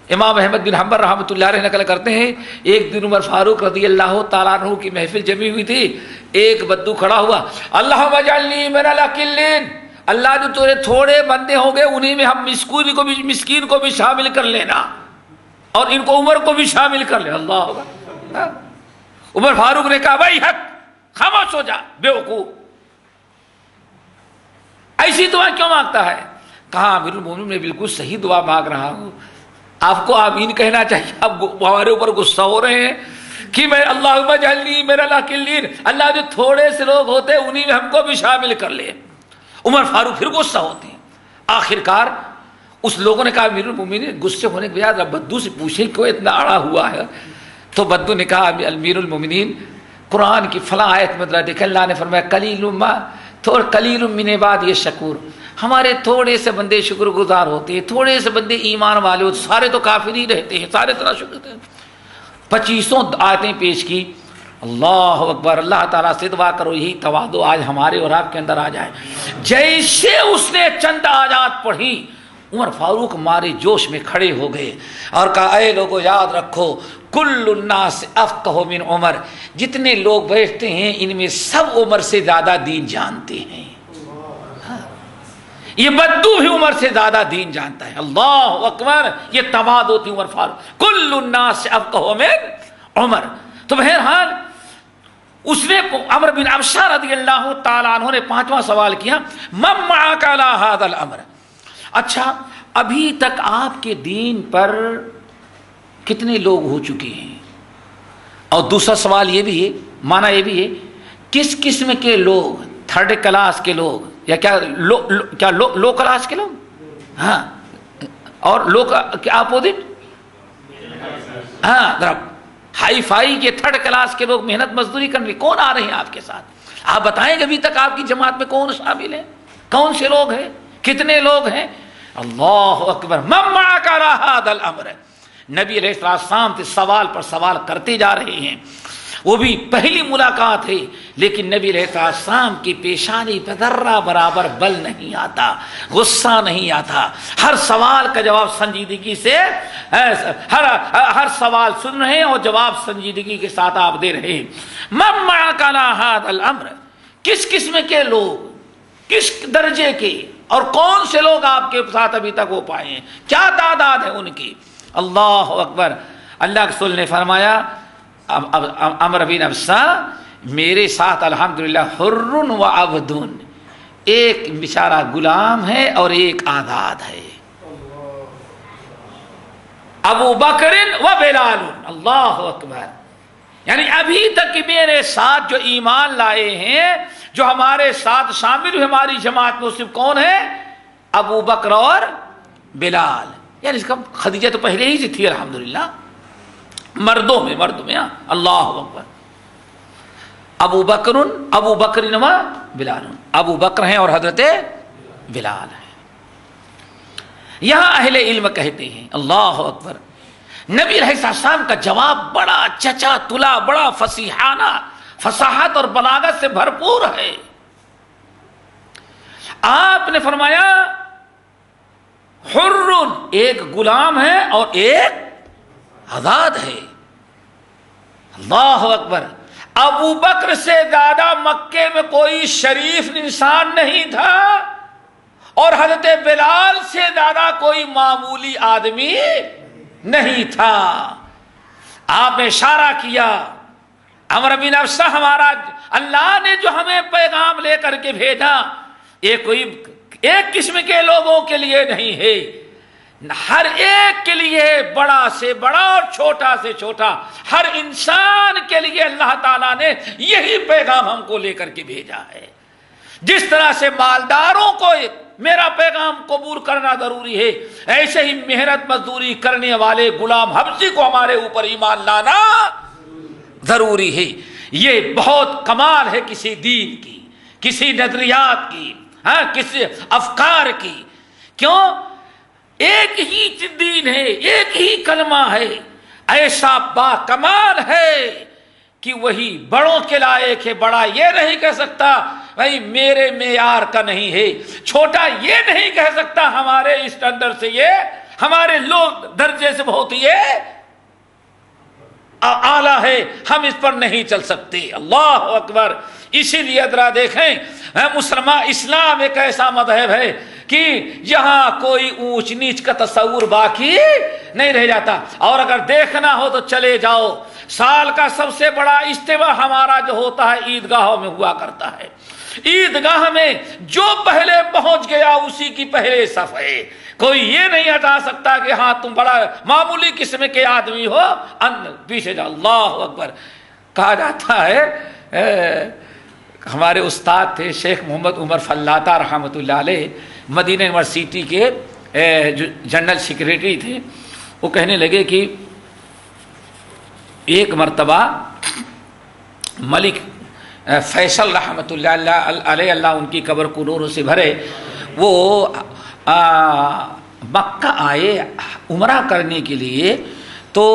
امام احمد بن حنبل رحمۃ اللہ علیہ نقل کرتے ہیں ایک دن عمر فاروق رضی اللہ تعالیٰ عنہ کی محفل جمی ہوئی تھی، ایک بدو کھڑا ہوا، اللہم اجعلنی من الاقلین، اللہ جو تیرے تھوڑے بندے ہوں گے انہی میں ہم مسکین کو بھی شامل کر لینا اور ان کو عمر کو بھی شامل کر لے. اللہ ہوگا. عمر فاروق نے کہا بھائی حق، خاموش ہو جا بے وقوف، ایسی دعا کیوں مانگتا ہے؟ کہا امیر المومنین میں بالکل صحیح دعا مانگ رہا ہوں، آپ کو آمین کہنا چاہیے. آپ ہمارے اوپر غصہ ہو رہے ہیں کہ میں اللہم اجعلنی من الاقلین، اللہ جو تھوڑے سے لوگ ہوتے انہی میں ہم کو بھی شامل کر لے. عمر فاروق پھر غصہ ہوتے ہیں. آخر کار اس لوگوں نے کہا امیر المومنین غصے ہونے کے بعد بدو سے پوچھیں کیوں اتنا اڑا ہوا ہے؟ تو بدو نے کہا امیر المومنین قرآن کی فلاں آیت میں دیکھ اللہ نے فرمایا قلیل من عبادی الشکور، ہمارے تھوڑے سے بندے شکر گزار ہوتے ہیں، تھوڑے سے بندے ایمان والے ہوتے، سارے تو کافر ہی رہتے ہیں، سارے طرح شکر کرتے ہیں. 25 آیتیں پیش کی. اللہ اکبر. اللہ تعالیٰ سے دعا کرو یہی تواضع آج ہمارے اور آپ کے اندر آ جائے. جیسے اس نے چند آیات پڑھی عمر فاروق مارے جوش میں کھڑے ہو گئے اور کہا اے لوگو یاد رکھو کل الناس افقہ من عمر، جتنے لوگ بیٹھتے ہیں ان میں سب عمر سے زیادہ دین جانتے ہیں. یہ بدو بھی عمر سے زیادہ دین جانتا ہے. اللہ اکبر. یہ تواضع تھی عمر فاروق. کل الناس افقہ من عمر. تو بہرحال اس نے عمر بن ابشہ رضی اللہ تعالیٰ عنہ نے 5واں سوال کیا من معک علی ھذا الامر. اچھا ابھی تک آپ کے دین پر کتنے لوگ ہو چکے ہیں؟ اور دوسرا سوال یہ بھی ہے، معنی یہ بھی ہے کس قسم کے لوگ؟ 3rd کلاس کے لوگ یا کیا لو کلاس کے لوگ؟ ہاں اور لو کے اپوزٹ؟ ہاں ذرا ہائی فائی کے 3rd کلاس کے لوگ محنت مزدوری کرنے کون آ رہے ہیں آپ کے ساتھ؟ آپ بتائیں کہ ابھی تک آپ کی جماعت میں کون شامل ہے؟ کون سے لوگ ہیں؟ کتنے لوگ ہیں؟ اللہ اکبر. من معک علی ھذا الامر. نبی علیہ السلام سے سوال پر سوال کرتے جا رہے ہیں. وہ بھی پہلی ملاقات ہے لیکن نبی علیہ السلام کی پیشانی پہ ذرہ برابر بل نہیں آتا، غصہ نہیں آتا. ہر سوال کا جواب سنجیدگی سے، ہر سوال سن رہے ہیں اور جواب سنجیدگی کے ساتھ آپ دے رہے ہیں. من معک علی ھذا الامر، کس قسم کے لوگ، کس درجے کے اور کون سے لوگ آپ کے ساتھ ابھی تک ہو پائے ہیں، کیا تعداد ہے ان کی؟ اللہ اکبر. اللہ کے رسول نے فرمایا عمر بن ابشہ میرے ساتھ الحمدللہ حر و عبد، ایک بیچارہ غلام ہے اور ایک آزاد ہے. ابو بکر و بلال. اللہ اکبر. یعنی ابھی تک میرے ساتھ جو ایمان لائے ہیں، جو ہمارے ساتھ شامل ہوئے ہماری جماعت میں، صرف کون ہے؟ ابو بکر اور بلال. یعنی اس کا خدیجہ تو پہلے ہی سے تھی الحمدللہ، مردوں میں. ہاں اللہ اکبر. ابو بکر و بلال، ابو بکر ہیں اور حضرت بلال ہیں. یہاں اہل علم کہتے ہیں اللہ اکبر نبی علیہ السلام کا جواب بڑا چچا تلا، بڑا فصیحانہ، فصاحت اور بلاغت سے بھرپور ہے. آپ نے فرمایا حر، ایک غلام ہے اور ایک آزاد ہے. اللہ اکبر. ابو بکر سے زیادہ مکے میں کوئی شریف انسان نہیں تھا اور حضرت بلال سے زیادہ کوئی معمولی آدمی نہیں تھا. آپ نے اشارہ کیا عمرو بن ابسہ ہمارا اللہ نے جو ہمیں پیغام لے کر کے بھیجا یہ کوئی ایک قسم کے لوگوں کے لیے نہیں ہے، ہر ایک کے لیے، بڑا سے بڑا اور چھوٹا سے چھوٹا، ہر انسان کے لیے اللہ تعالیٰ نے یہی پیغام ہم کو لے کر کے بھیجا ہے۔ جس طرح سے مالداروں کو میرا پیغام قبول کرنا ضروری ہے، ایسے ہی محنت مزدوری کرنے والے غلام حبشی کو ہمارے اوپر ایمان لانا ضروری ہے۔ یہ بہت کمال ہے کسی دین کی، کسی نظریات کی، کسی افکار کی۔ کیوں؟ ایک ہی دین ہے، ایک ہی کلمہ ہے، ایسا با کمال ہے کہ وہی بڑوں کے لائق ہے۔ بڑا یہ نہیں کہہ سکتا بھائی میرے معیار کا نہیں ہے، چھوٹا یہ نہیں کہہ سکتا ہمارے اسٹینڈرڈ سے یہ، ہمارے لوگ درجے سے بہت یہ اعلیٰ ہے، ہم اس پر نہیں چل سکتے۔ اللہ اکبر۔ اسی لیے ذرا دیکھیں مسلمان اسلام ایک ایسا مذہب ہے کہ یہاں کوئی اونچ نیچ کا تصور باقی نہیں رہ جاتا۔ اور اگر دیکھنا ہو تو چلے جاؤ، سال کا سب سے بڑا اجتماع ہمارا جو ہوتا ہے عیدگاہوں میں ہوا کرتا ہے۔ عیدگاہ میں جو پہلے پہنچ گیا اسی کی پہلے صف ہے، کوئی یہ نہیں ہٹا سکتا کہ ہاں تم بڑا معمولی قسم کے آدمی ہو پیچھے جاؤ۔ اللہ اکبر۔ کہا جاتا ہے ہمارے استاد تھے شیخ محمد عمر فلاطہ رحمۃ اللہ علیہ، مدینہ یونیورسٹی کے جو جنرل سیکریٹری تھے، وہ کہنے لگے کہ ایک مرتبہ ملک فیصل رحمۃ اللہ علیہ، اللہ ان کی قبر کو نوروں سے بھرے، وہ مکہ آئے عمرہ کرنے کے لیے، تو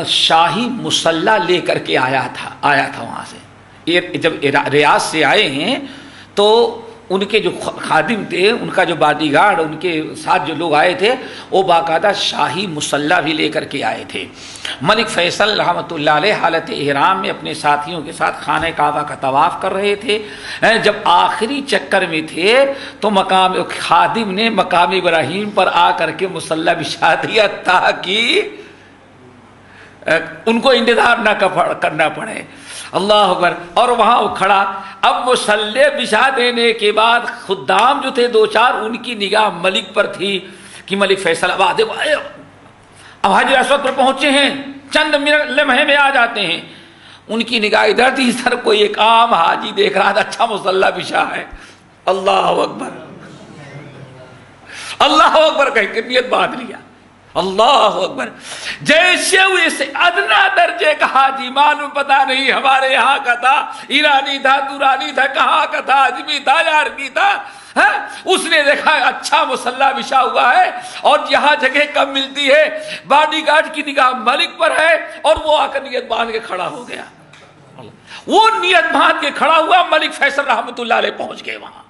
شاہی مصلی لے کر کے آیا تھا وہاں سے۔ جب ریاض سے آئے ہیں تو ان کے جو خادم تھے، ان کا جو باڈی گارڈ، ان کے ساتھ جو لوگ آئے تھے، وہ باقاعدہ شاہی مصلی بھی لے کر کے آئے تھے۔ ملک فیصل رحمۃ اللہ علیہ حالت احرام میں اپنے ساتھیوں کے ساتھ خانہ کعبہ کا طواف کر رہے تھے۔ جب آخری چکر میں تھے تو مقام خادم نے مقام ابراہیم پر آ کر کے مصلی بچھا دیا تاکہ ان کو انتظار نہ کرنا پڑے۔ اللہ اکبر۔ اور وہاں وہ کھڑا، اب مصلی بچھا دینے کے بعد خدام جو تھے دو چار، ان کی نگاہ ملک پر تھی کہ ملک فیصل اب حجر اسود پر پہنچے ہیں، چند لمحے میں آ جاتے ہیں۔ ان کی نگاہ ادھر تھی، سر کوئی ایک عام حاجی دیکھ رہا تھا، اچھا مصلی بچھا ہے۔ اللہ اکبر، اللہ اکبر کہہ کے نیت باندھ لیا۔ اللہ اکبر۔ جیسے ویسے ادنا درجے کا حاجی، معلوم پتہ نہیں ہمارے یہاں کا تھا، ایرانی تھا، دورانی تھا، کہاں کا تھا، اجمی تھا، یارکی تھا، اس نے دیکھا اچھا مصلی بچھا ہوا ہے اور یہاں جگہ کم ملتی ہے، باڈی گارڈ کی نگاہ ملک پر ہے، اور وہ آ کر نیت باندھ کے کھڑا ہو گیا۔ وہ نیت باندھ کے کھڑا ہوا، ملک فیصل رحمۃ اللہ علیہ پہنچ گئے وہاں۔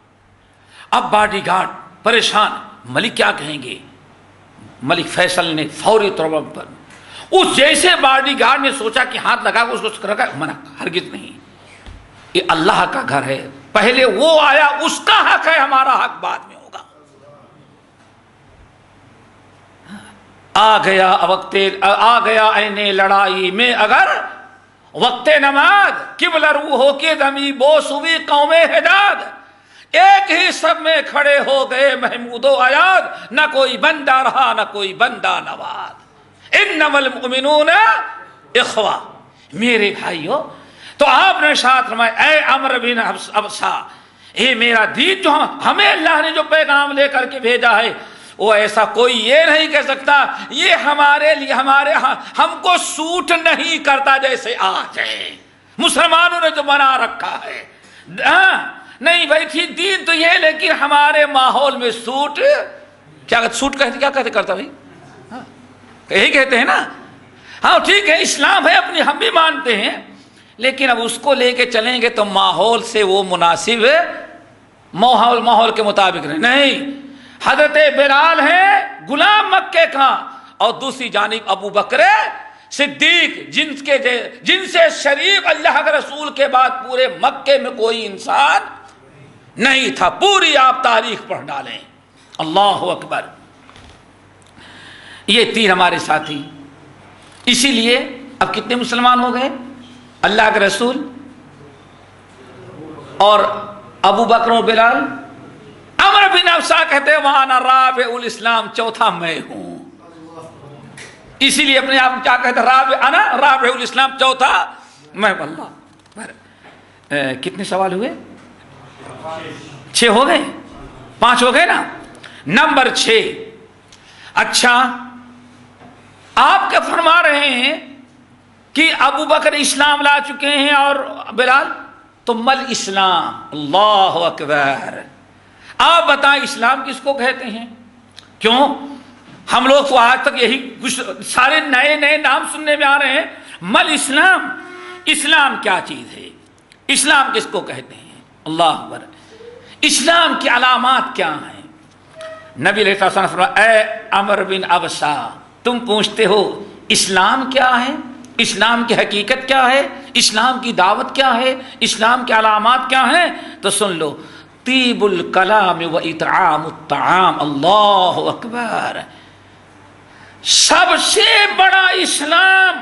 اب باڈی گارڈ پریشان، ملک کیا کہیں گے؟ ملک فیصل نے فوری طور پر اس جیسے باڈی گارڈ نے سوچا کہ ہاتھ لگا اس کو رکھا، منع، ہرگز نہیں، یہ اللہ کا گھر ہے، پہلے وہ آیا، اس کا حق ہے، ہمارا حق بعد میں ہوگا۔ آ گیا عین لڑائی میں اگر وقت نماز، قبلہ رو ہو کے دمی بوس ہوئی قوم حجاز، ایک ہی سب میں کھڑے ہو گئے محمود و ایاد، نہ کوئی بندہ رہا نہ کوئی بندہ نواز، انما المؤمنون اخوہ، میرے بھائیو۔ تو آپ نے ساتھ فرمایا اے عمرو بن ابسہ، اے میرا دین جو ہمیں اللہ نے جو پیغام لے کر کے بھیجا ہے، وہ ایسا کوئی یہ نہیں کہہ سکتا یہ ہمارے لیے ہم کو سوٹ نہیں کرتا، جیسے آج ہے مسلمانوں نے جو بنا رکھا ہے۔ نہیں بھائی ٹھیک دین تو یہ، لیکن ہمارے ماحول میں سوٹ سوٹ کیا کہتے کرتا بھائی، یہی کہتے ہیں نا۔ ہاں ٹھیک ہے اسلام ہے اپنی، ہم بھی مانتے ہیں، لیکن اب اس کو لے کے چلیں گے تو ماحول سے وہ مناسب ماحول کے مطابق نہیں۔ حضرت بلال ہے غلام مکے کا، اور دوسری جانب ابو بکر صدیق، جن سے شریف اللہ کے رسول کے بعد پورے مکے میں کوئی انسان نہیں تھا، پوری آپ تاریخ پڑھ ڈالیں۔ اللہ اکبر۔ یہ تین ہمارے ساتھی، اسی لیے اب کتنے مسلمان ہو گئے؟ اللہ کے رسول اور ابو بکر و بلال. عمر بن افسا کہتے ہیں وہاں رابع الاسلام، چوتھا میں ہوں. اسی لیے اپنے آپ کیا کہتے ہیں؟ رابع الاسلام، چوتھا میں. اللہ کتنے سوال ہوئے؟ 6 ہو گئے، 5 ہو گئے نا. نمبر 6. اچھا آپ کیا فرما رہے ہیں کہ ابو بکر اسلام لا چکے ہیں اور بلال، تو مل اسلام. اللہ اکبر. آپ بتائیں اسلام کس کو کہتے ہیں؟ کیوں ہم لوگ تو آج تک یہی سارے نئے نئے نام سننے میں آ رہے ہیں. مل اسلام، اسلام کیا چیز ہے؟ اسلام کس کو کہتے ہیں؟ اللہ اکبر. اسلام کی علامات کیا ہیں؟ نبی علیہ السلام نے فرمایا اے عمر بن ابسا، تم پوچھتے ہو اسلام کیا ہے، اسلام کی حقیقت کیا ہے، اسلام کی دعوت کیا ہے، اسلام کی علامات کیا ہیں؟ تو سن لو، طیب الکلام و اطعام الطعام. اللہ اکبر. سب سے بڑا اسلام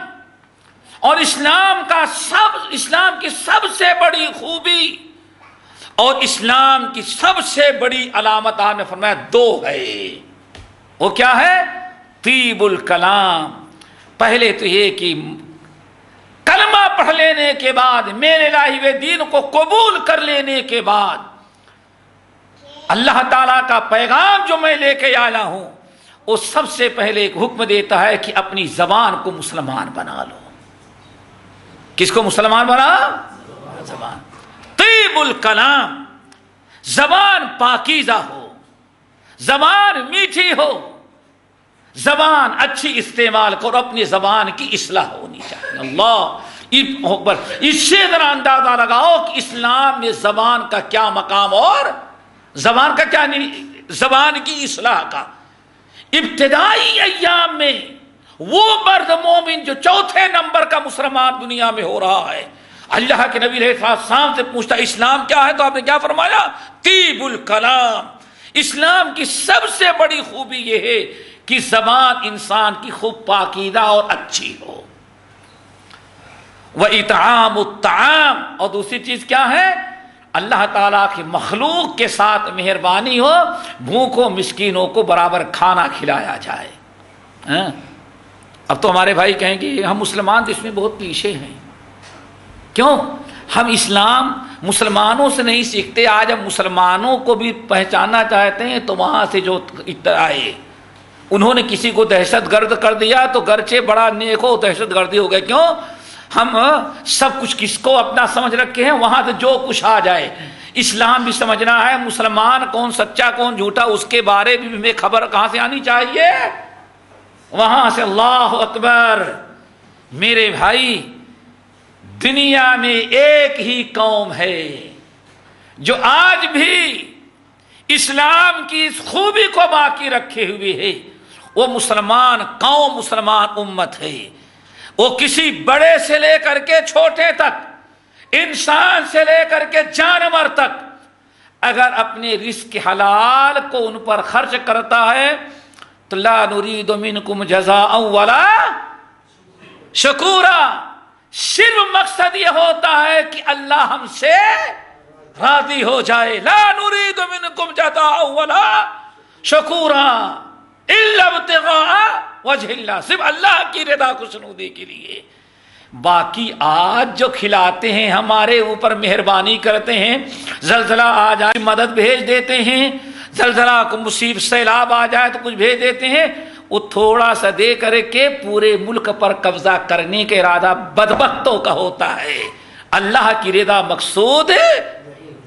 اور اسلام کی سب سے بڑی خوبی اور اسلام کی سب سے بڑی علامت آپ نے فرمایا 2 ہے. وہ کیا ہے؟ طیب الکلام. پہلے تو یہ کہ کلمہ پڑھ لینے کے بعد، میرے لائے ہوئے دین کو قبول کر لینے کے بعد، اللہ تعالیٰ کا پیغام جو میں لے کے آیا ہوں، وہ سب سے پہلے ایک حکم دیتا ہے کہ اپنی زبان کو مسلمان بنا لو. کس کو مسلمان بنا؟ زبان. طیب الکلام، زبان پاکیزہ ہو، زبان میٹھی ہو، زبان اچھی استعمال کرو، اپنی زبان کی اصلاح ہونی چاہیے. اللہ اکبر. اس سے ذرا اندازہ لگاؤ کہ اسلام میں زبان کا کیا مقام اور زبان کا کیا نہیں، زبان کی اصلاح کا. ابتدائی ایام میں وہ مرد مومن جو 4تھے نمبر کا مسلمان دنیا میں ہو رہا ہے، اللہ کے نبی علیہ السلام سے پوچھتا اسلام کیا ہے، تو آپ نے کیا فرمایا؟ طیب الکلام. اسلام کی سب سے بڑی خوبی یہ ہے کہ زبان انسان کی خوب پاکیزہ اور اچھی ہو. وَإِطْعَامُ الطَّعَامِ. اور دوسری چیز کیا ہے؟ اللہ تعالیٰ کی مخلوق کے ساتھ مہربانی ہو، بھوکوں مسکینوں کو برابر کھانا کھلایا جائے. اب تو ہمارے بھائی کہیں گے ہم مسلمان تو اس میں بہت پیچھے ہیں. کیوں؟ ہم اسلام مسلمانوں سے نہیں سیکھتے. آج ہم مسلمانوں کو بھی پہچاننا چاہتے ہیں تو وہاں سے جو آئے انہوں نے کسی کو دہشت گرد کر دیا تو گرچہ بڑا نیک ہو دہشت گردی ہو گئے. کیوں؟ ہم سب کچھ کس کو اپنا سمجھ رکھے ہیں، وہاں سے جو کچھ آ جائے. اسلام بھی سمجھنا ہے، مسلمان کون سچا کون جھوٹا اس کے بارے میں بھی خبر کہاں سے آنی چاہیے؟ وہاں سے. اللہ اکبر. میرے بھائی دنیا میں ایک ہی قوم ہے جو آج بھی اسلام کی اس خوبی کو باقی رکھے ہوئے ہے، وہ مسلمان قوم، مسلمان امت ہے. وہ کسی بڑے سے لے کر کے چھوٹے تک، انسان سے لے کر کے جانور تک، اگر اپنے رزق حلال کو ان پر خرچ کرتا ہے تو لا نرید منکم جزاء ولا شکورا. صرف مقصد یہ ہوتا ہے کہ اللہ ہم سے راضی ہو جائے. لا نرید منکم جزاء ولا شکورا الا ابتغاء وجہ اللہ. صرف اللہ کی رضا خوشنودی کے لیے. باقی آج جو کھلاتے ہیں، ہمارے اوپر مہربانی کرتے ہیں، زلزلہ آ جائے مدد بھیج دیتے ہیں، زلزلہ کو مصیبت سیلاب آ جائے تو کچھ بھیج دیتے ہیں، وہ تھوڑا سا دے کر کے پورے ملک پر قبضہ کرنے کا ارادہ بدبختوں کا ہوتا ہے. اللہ کی رضا مقصود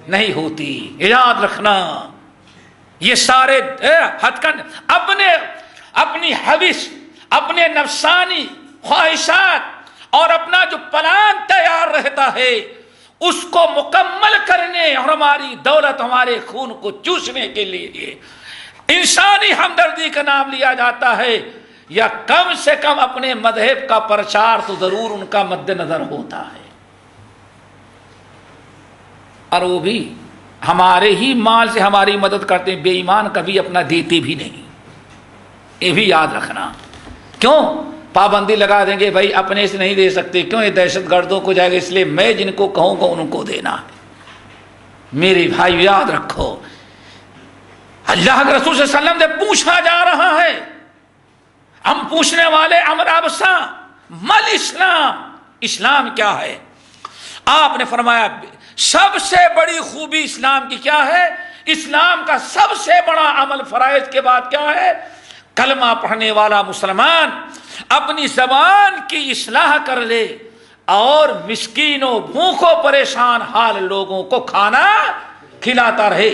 نہیں ہوتی. یاد رکھنا یہ سارے اپنی حوث، اپنے نفسانی خواہشات اور اپنا جو پلان تیار رہتا ہے اس کو مکمل کرنے اور ہماری دولت، ہمارے خون کو چوسنے کے لیے انسانی ہمدردی کا نام لیا جاتا ہے، یا کم سے کم اپنے مذہب کا پرچار تو ضرور ان کا مد نظر ہوتا ہے. اور وہ بھی ہمارے ہی مال سے ہماری مدد کرتے ہیں. بے ایمان کبھی اپنا دیتے بھی نہیں، یہ بھی یاد رکھنا. کیوں؟ پابندی لگا دیں گے بھائی اپنے سے نہیں دے سکتے، کیوں؟ یہ دہشت گردوں کو جائے گا، اس لیے میں جن کو کہوں گا ان کو دینا ہے۔ میرے بھائی یاد رکھو، اللہ کے رسول صلی اللہ علیہ وسلم سے پوچھا جا رہا ہے، ہم پوچھنے والے امر ابسا مل اسلام، اسلام کیا ہے؟ آپ نے فرمایا سب سے بڑی خوبی اسلام کی کیا ہے؟ اسلام کا سب سے بڑا عمل فرائض کے بعد کیا ہے؟ کلمہ پڑھنے والا مسلمان اپنی زبان کی اصلاح کر لے اور مسکینوں بھوکوں پریشان حال لوگوں کو کھانا کھلاتا رہے۔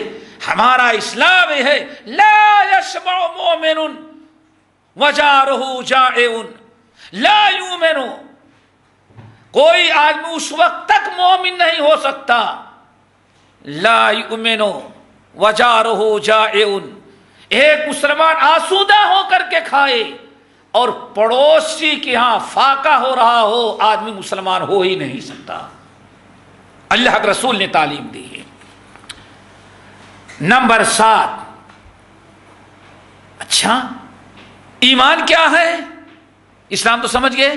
ہمارا اسلام یہ ہے لا یشبع مومن وجارہ جائع لا یؤمن، کوئی آدمی اس وقت تک مومن نہیں ہو سکتا لا یؤمن وجارہ جائع، ایک مسلمان آسودہ ہو کر کے کھائے اور پڑوسی کے ہاں فاقہ ہو رہا ہو، آدمی مسلمان ہو ہی نہیں سکتا۔ اللہ کے رسول نے تعلیم دی ہے۔ نمبر 7، اچھا ایمان کیا ہے؟ اسلام تو سمجھ گئے،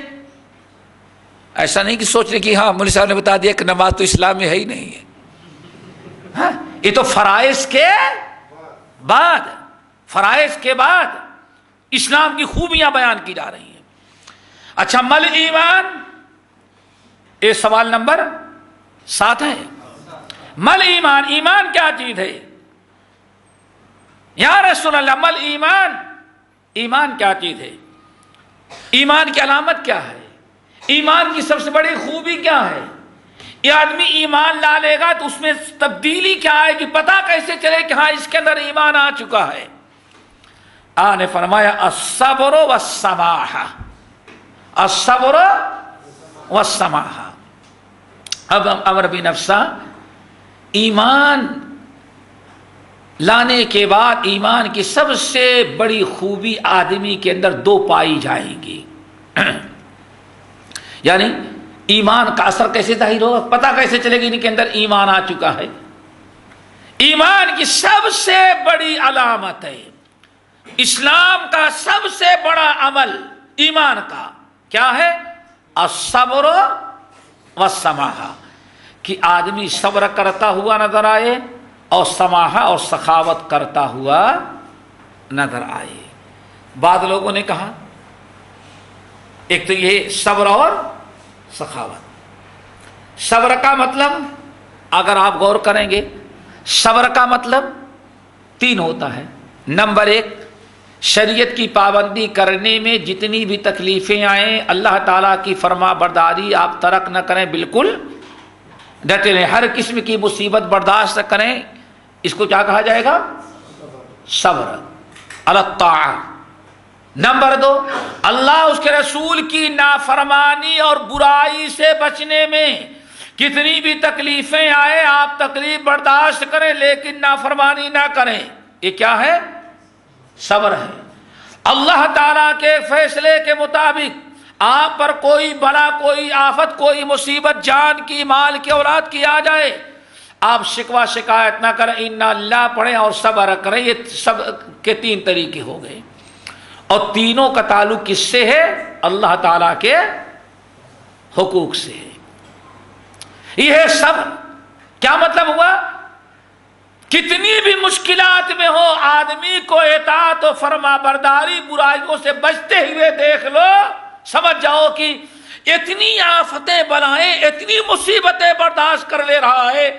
ایسا نہیں کہ سوچ رہے کہ ہاں مولوی صاحب نے بتا دیا کہ نماز تو اسلام میں ہے ہی نہیں ہے، ہاں یہ تو فرائض کے بعد، فرائض کے بعد اسلام کی خوبیاں بیان کی جا رہی ہیں۔ اچھا مل ایمان، یہ سوال نمبر 7 ہے۔ مل ایمان، ایمان کیا چیز ہے؟ یا رسول اللہ مل ایمان، ایمان کیا چیز ہے؟ ایمان کی علامت کیا ہے؟ ایمان کی سب سے بڑی خوبی کیا ہے؟ یہ آدمی ایمان لا لے گا تو اس میں تبدیلی کیا آئے گی؟ پتہ کیسے چلے کہ ہاں اس کے اندر ایمان آ چکا ہے؟ آپ نے فرمایا الصبر والسماح، الصبر والسماح۔ اب امر بنفسہ، ایمان لانے کے بعد ایمان کی سب سے بڑی خوبی آدمی کے اندر 2 پائی جائیں گی۔ یعنی ایمان کا اثر کیسے ظاہر ہوگا؟ پتہ کیسے چلے گی ان کے اندر ایمان آ چکا ہے؟ ایمان کی سب سے بڑی علامت ہے، اسلام کا سب سے بڑا عمل ایمان کا کیا ہے؟ الصبر والسماح، کہ آدمی صبر کرتا ہوا نظر آئے اور سماح اور سخاوت کرتا ہوا نظر آئے۔ بعض لوگوں نے کہا ایک تو یہ صبر اور سخاوت، صبر کا مطلب اگر آپ غور کریں گے صبر کا مطلب 3 ہوتا ہے۔ نمبر 1، شریعت کی پابندی کرنے میں جتنی بھی تکلیفیں آئیں اللہ تعالیٰ کی فرما برداری آپ ترک نہ کریں، بالکل ڈٹے رہیں، ہر قسم کی مصیبت برداشت کریں، اس کو کیا کہا جائے گا؟ صبر علی الطاعہ۔ نمبر 2، اللہ اس کے رسول کی نافرمانی اور برائی سے بچنے میں کتنی بھی تکلیفیں آئے آپ تکلیف برداشت کریں لیکن نافرمانی نہ کریں، یہ کیا ہے؟ صبر ہے۔ اللہ تعالیٰ کے فیصلے کے مطابق آپ پر کوئی بلا، کوئی آفت، کوئی مصیبت جان کی، مال کی، اولاد کی آ جائے، آپ شکوہ شکایت نہ کریں، انا اللہ پڑھیں اور صبر کریں۔ یہ سب کے 3 طریقے ہو گئے، اور تینوں کا تعلق کس سے ہے؟ اللہ تعالیٰ کے حقوق سے ہے۔ یہ ہے صبر۔ کیا مطلب ہوا؟ کتنی بھی مشکلات میں ہو آدمی کو اطاعت و فرما برداری برائیوں سے بچتے ہوئے دیکھ لو، سمجھ جاؤ کہ اتنی آفتیں بلائیں، اتنی مصیبتیں برداشت کر لے رہا ہے،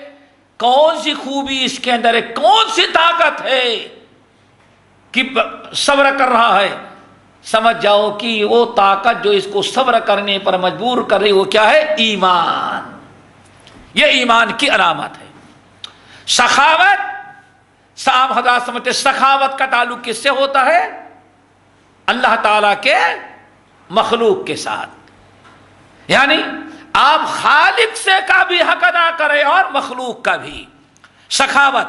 کون سی خوبی اس کے اندر ہے، کون سی طاقت ہے کہ صبر کر رہا ہے؟ سمجھ جاؤ کہ وہ طاقت جو اس کو صبر کرنے پر مجبور کر رہی وہ کیا ہے؟ ایمان۔ یہ ایمان کی علامت ہے۔ سخاوت، صاحب حضرات سمجھتے سخاوت کا تعلق کس سے ہوتا ہے؟ اللہ تعالیٰ کے مخلوق کے ساتھ، یعنی آپ خالق سے کا بھی حق ادا کریں اور مخلوق کا بھی۔ سخاوت،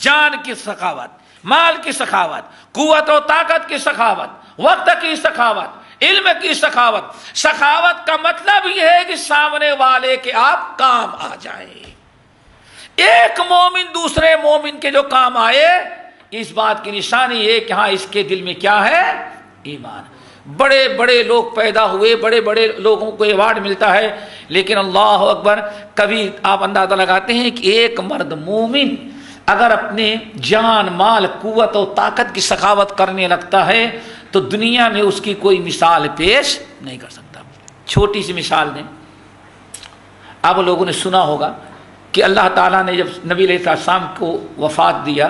جان کی سخاوت، مال کی سخاوت، قوت و طاقت کی سخاوت، وقت کی سخاوت، علم کی سخاوت۔ سخاوت کا مطلب یہ ہے کہ سامنے والے کے آپ کام آ جائیں، ایک مومن دوسرے مومن کے جو کام آئے، اس بات کی نشانی یہ کہ ہاں اس کے دل میں کیا ہے؟ ایمان۔ بڑے بڑے لوگ پیدا ہوئے، بڑے بڑے لوگوں کو ایوارڈ ملتا ہے، لیکن اللہ اکبر، کبھی آپ اندازہ لگاتے ہیں کہ ایک مرد مومن اگر اپنے جان مال قوت و طاقت کی سخاوت کرنے لگتا ہے تو دنیا میں اس کی کوئی مثال پیش نہیں کر سکتا۔ چھوٹی سی مثال دیں، آپ لوگوں نے سنا ہوگا کہ اللہ تعالیٰ نے جب نبی علیہ السلام کو وفات دیا،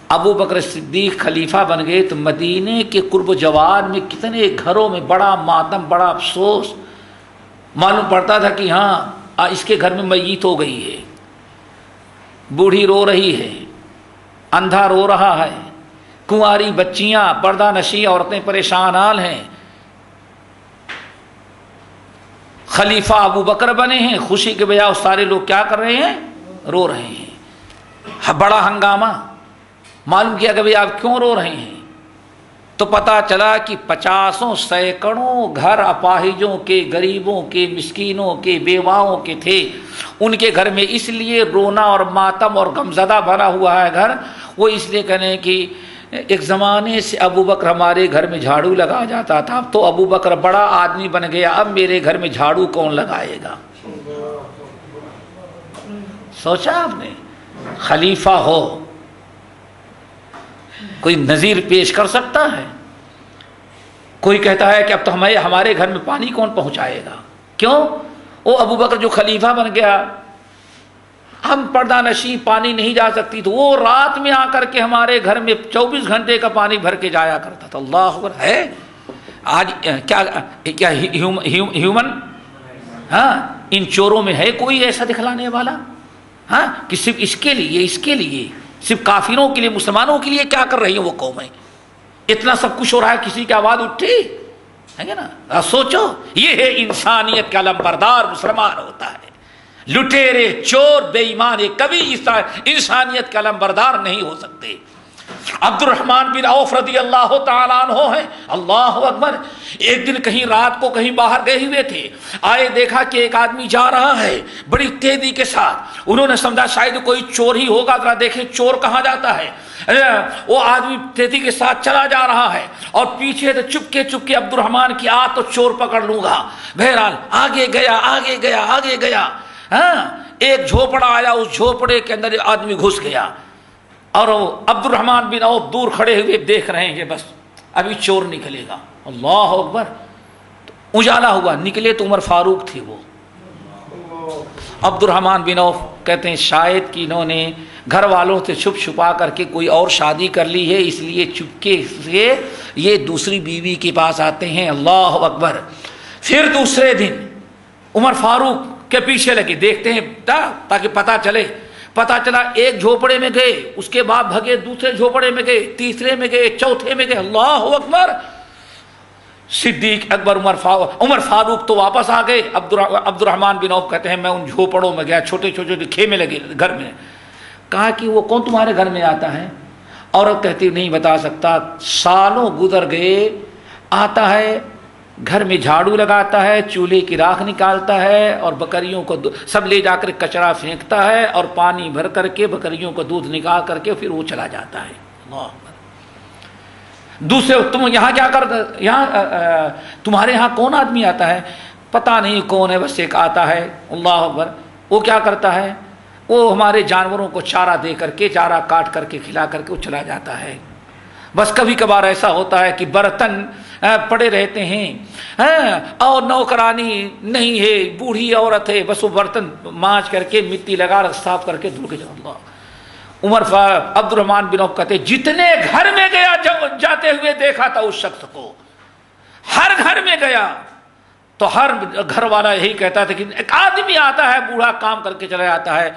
ابو بکر صدیق خلیفہ بن گئے، تو مدینے کے قرب و جوار میں کتنے گھروں میں بڑا ماتم، بڑا افسوس معلوم پڑتا تھا کہ ہاں اس کے گھر میں میت ہو گئی ہے، بوڑھی رو رہی ہے، اندھا رو رہا ہے، کنواری بچیاں، پردہ نشی عورتیں پریشان حال ہیں، خلیفہ ابو بکر بنے ہیں، خوشی کے بجائے سارے لوگ کیا کر رہے ہیں؟ رو رہے ہیں، بڑا ہنگامہ۔ معلوم کیا کہ بھئی آپ کیوں رو رہے ہیں؟ تو پتا چلا کہ 50 سینکڑوں گھر اپاہجوں کے، غریبوں کے، مسکینوں کے، بیواؤں کے تھے، ان کے گھر میں اس لیے رونا اور ماتم اور غمزدہ بنا ہوا ہے گھر، وہ اس لیے کہنے کہ ایک زمانے سے ابو بکر ہمارے گھر میں جھاڑو لگا جاتا تھا، اب تو ابو بکر بڑا آدمی بن گیا، اب میرے گھر میں جھاڑو کون لگائے گا؟ سوچا آپ نے؟ خلیفہ ہو کوئی نظیر پیش کر سکتا ہے؟ کوئی کہتا ہے کہ اب تو ہمارے گھر میں پانی کون پہنچائے گا؟ کیوں؟ وہ ابو بکر جو خلیفہ بن گیا، ہم پردہ نشی پانی نہیں جا سکتی، تو وہ رات میں آ کر کے ہمارے گھر میں 24 گھنٹے کا پانی بھر کے جایا کرتا تھا۔ اللہ اکبر! ہے آج کیا ہیومن ہاں ان چوروں میں ہے کوئی ایسا دکھلانے والا؟ ہاں کہ صرف اس کے لیے صرف کافروں کے لیے، مسلمانوں کے لیے کیا کر رہی ہیں وہ قومیں؟ اتنا سب کچھ ہو رہا ہے، کسی کی آواز اٹھی ہے نا؟ سوچو، یہ ہے انسانیت کا علمبردار مسلمان ہوتا ہے۔ لٹیرے، چور، بے ایمان کبھی انسانیت کا علمبردار نہیں ہو سکتے۔ عبد الرحمن بن عوف رضی اللہ تعالیٰ عنہ ہیں، اللہ اکبر، ایک دن کہیں رات کو کہیں باہر گئے ہوئے تھے، آئے دیکھا کہ ایک آدمی جا رہا ہے بڑی تیزی کے ساتھ، انہوں نے سمجھا شاید کوئی چور ہی ہوگا، ذرا دیکھیں چور کہاں جاتا ہے۔ وہ آدمی تیزی کے ساتھ چلا جا رہا ہے اور پیچھے سے چپکے چپکے عبد الرحمن کی تو چور پکڑ لوں گا۔ بہرحال آگے گیا، ہاں ایک جھوپڑا آیا، اس جھوپڑے کے اندر آدمی گھس گیا، اور عبد الرحمن بن عوف دور کھڑے ہوئے دیکھ رہے ہیں کہ بس ابھی چور نکلے گا۔ اللہ اکبر! اجالا ہوا، نکلے تو عمر فاروق تھے۔ وہ عبد الرحمن بن عوف کہتے ہیں شاید کہ انہوں نے گھر والوں سے چھپ چھپا کر کے کوئی اور شادی کر لی ہے، اس لیے چپکے سے یہ دوسری بیوی کے پاس آتے ہیں۔ اللہ اکبر! پھر دوسرے دن عمر فاروق کے پیچھے لگے، دیکھتے ہیں تاکہ پتا چلا ایک جھوپڑے میں گئے، اس کے بعد بھگے، دوسرے جھوپڑے میں گئے، تیسرے میں گئے، چوتھے میں گئے۔ اللہ اکبر! صدیق اکبر عمر فاروق تو واپس آ گئے۔ عبد الرحمن بن عوف کہتے ہیں میں ان جھوپڑوں میں گیا، چھوٹے چھوٹے خیمے لگے گھر میں، کہا کہ وہ کون تمہارے گھر میں آتا ہے؟ عورت کہتی نہیں بتا سکتا، سالوں گزر گئے، آتا ہے گھر میں جھاڑو لگاتا ہے، چولہے کی راکھ نکالتا ہے، اور بکریوں کو سب لے جا کر کچرا پھینکتا ہے، اور پانی بھر کر کے بکریوں کو دودھ نکال کر کے پھر وہ چلا جاتا ہے۔ اللہ اکبر! دوسرے تم یہاں کیا تمہارے یہاں کون آدمی آتا ہے؟ پتہ نہیں کون ہے، بس ایک آتا ہے۔ اللہ اکبر! وہ کیا کرتا ہے؟ وہ ہمارے جانوروں کو چارہ دے کر کے، چارہ کاٹ کر کے کھلا کر کے وہ چلا جاتا ہے۔ بس کبھی کبھار ایسا ہوتا ہے کہ برتن پڑے رہتے ہیں اور نوکرانی نہیں ہے، بوڑھی عورت ہے، بس وہ برتن مانج کر کے مٹی لگا صاف کر کے دھل کے اللہ۔ عبد الرحمن بن عوف کہتے جتنے گھر میں گیا جاتے ہوئے دیکھا تھا اس شخص کو، ہر گھر میں گیا تو ہر گھر والا یہی کہتا تھا کہ ایک آدمی آتا ہے بوڑھا کام کر کے چلا جاتا ہے۔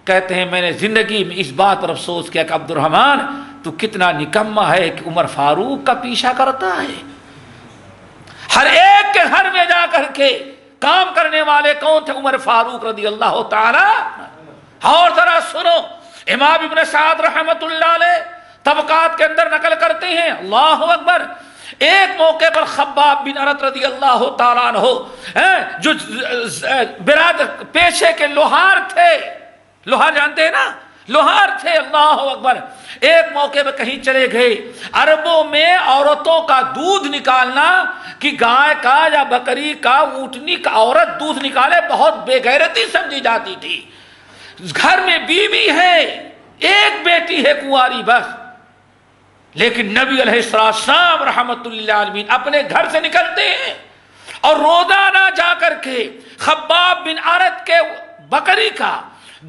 کہتے ہیں میں نے زندگی میں اس بات پر افسوس کیا کہ عبد الرحمن تو کتنا نکما ہے کہ عمر فاروق کا پیچھا کرتا ہے۔ ہر ایک کے گھر میں جا کر کے کام کرنے والے کون تھے؟ عمر فاروق رضی اللہ تعالی۔ اور ذرا سنو، امام ابن سعد رحمت اللہ علیہ طبقات کے اندر نقل کرتے ہیں، اللہ اکبر، ایک موقع پر خباب بن ارت رضی اللہ تعالیٰ عنہ جو برادر پیشے کے لوہار تھے، لوہار جانتے ہیں نا، لوہار تھے، اللہ اکبر، ایک موقع پہ کہیں چلے گئے، عربوں میں عورتوں کا دودھ نکالنا کہ گائے کا یا بکری کا اونٹنی کا عورت دودھ نکالے بہت بے غیرتی سمجھی جاتی تھی. گھر میں بیوی ہے, ایک بیٹی ہے کنواری بس, لیکن نبی علیہ السلام رحمت اللہ عالمین اپنے گھر سے نکلتے ہیں اور روزانہ جا کر کے خباب بن ارت کے بکری کا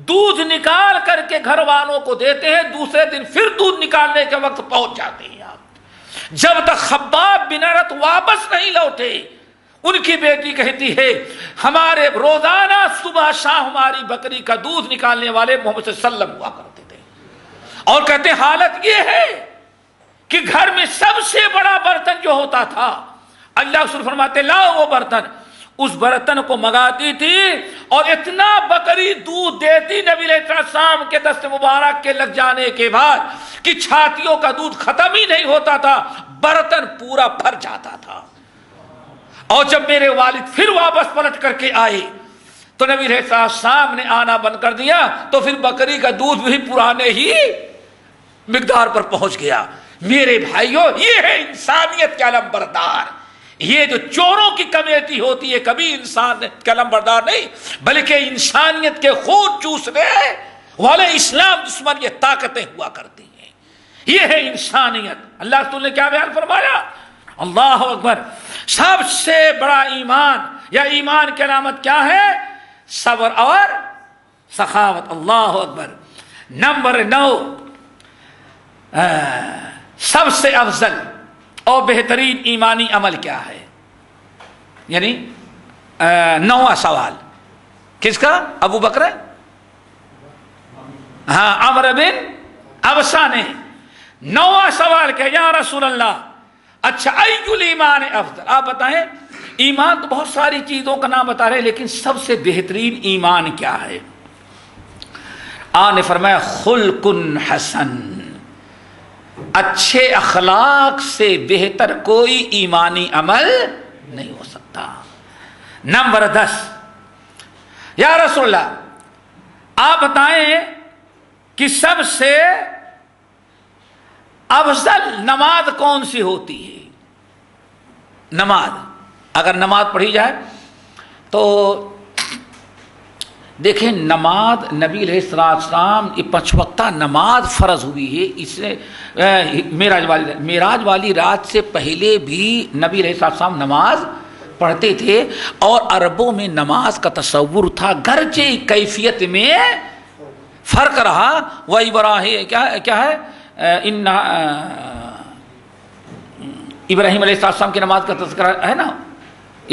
دودھ نکال کر کے گھر والوں کو دیتے ہیں. دوسرے دن پھر دودھ نکالنے کے وقت پہنچ جاتے ہیں آپ. جب تک خباب بن ارت واپس نہیں لوٹے, ان کی بیٹی کہتی ہے ہمارے روزانہ صبح شام ہماری بکری کا دودھ نکالنے والے محمد صلی اللہ علیہ وسلم ہوا کرتے تھے. اور کہتے ہیں حالت یہ ہے کہ گھر میں سب سے بڑا برتن جو ہوتا تھا, اللہ رسول فرماتے لاؤ وہ برتن, اس برتن کو منگاتی تھی اور اتنا بکری دودھ دیتی نبی علیہ السلام کے دست مبارک کے لگ جانے کے بعد کہ چھاتیوں کا دودھ ختم ہی نہیں ہوتا تھا, برتن پورا بھر جاتا تھا. اور جب میرے والد پھر واپس پلٹ کر کے آئے تو نبی علیہ السلام نے آنا بند کر دیا, تو پھر بکری کا دودھ بھی پرانے ہی مقدار پر پہنچ گیا. میرے بھائیوں, یہ ہے انسانیت کا علم بردار. یہ جو چوروں کی کمیٹی ہوتی ہے کبھی انسان کا علم بردار نہیں, بلکہ انسانیت کے خون چوسنے والے اسلام دشمن یہ طاقتیں ہوا کرتی ہیں. یہ ہے انسانیت. اللہ رسول نے کیا بیان فرمایا؟ اللہ اکبر. سب سے بڑا ایمان یا ایمان کی علامت کیا ہے؟ صبر اور سخاوت. اللہ اکبر. نمبر 9, سب سے افضل اور بہترین ایمانی عمل کیا ہے؟ یعنی 9واں سوال کس کا؟ ابو بکر عمرو بن ابسہ نے 9واں سوال کیا, یا رسول اللہ اچھا ایل ایمان افضل, آپ بتائیں. ایمان تو بہت ساری چیزوں کا نام بتا رہے, لیکن سب سے بہترین ایمان کیا ہے؟ آپ نے فرمایا خلق حسن. اچھے اخلاق سے بہتر کوئی ایمانی عمل نہیں ہو سکتا. نمبر 10, یا رسول اللہ آپ بتائیں کہ سب سے افضل نماز کون سی ہوتی ہے؟ نماز, اگر نماز پڑھی جائے تو دیکھیں نماز نبی علیہ السلام یہ 5 وقتہ نماز فرض ہوئی ہے. اس نے معراج والی رات سے پہلے بھی نبی علیہ السلام نماز پڑھتے تھے, اور عربوں میں نماز کا تصور تھا, گرچہ کیفیت میں فرق رہا. وہ ابراہیم کیا ہے ابراہیم علیہ السلام کی نماز کا تذکرہ ہے نا.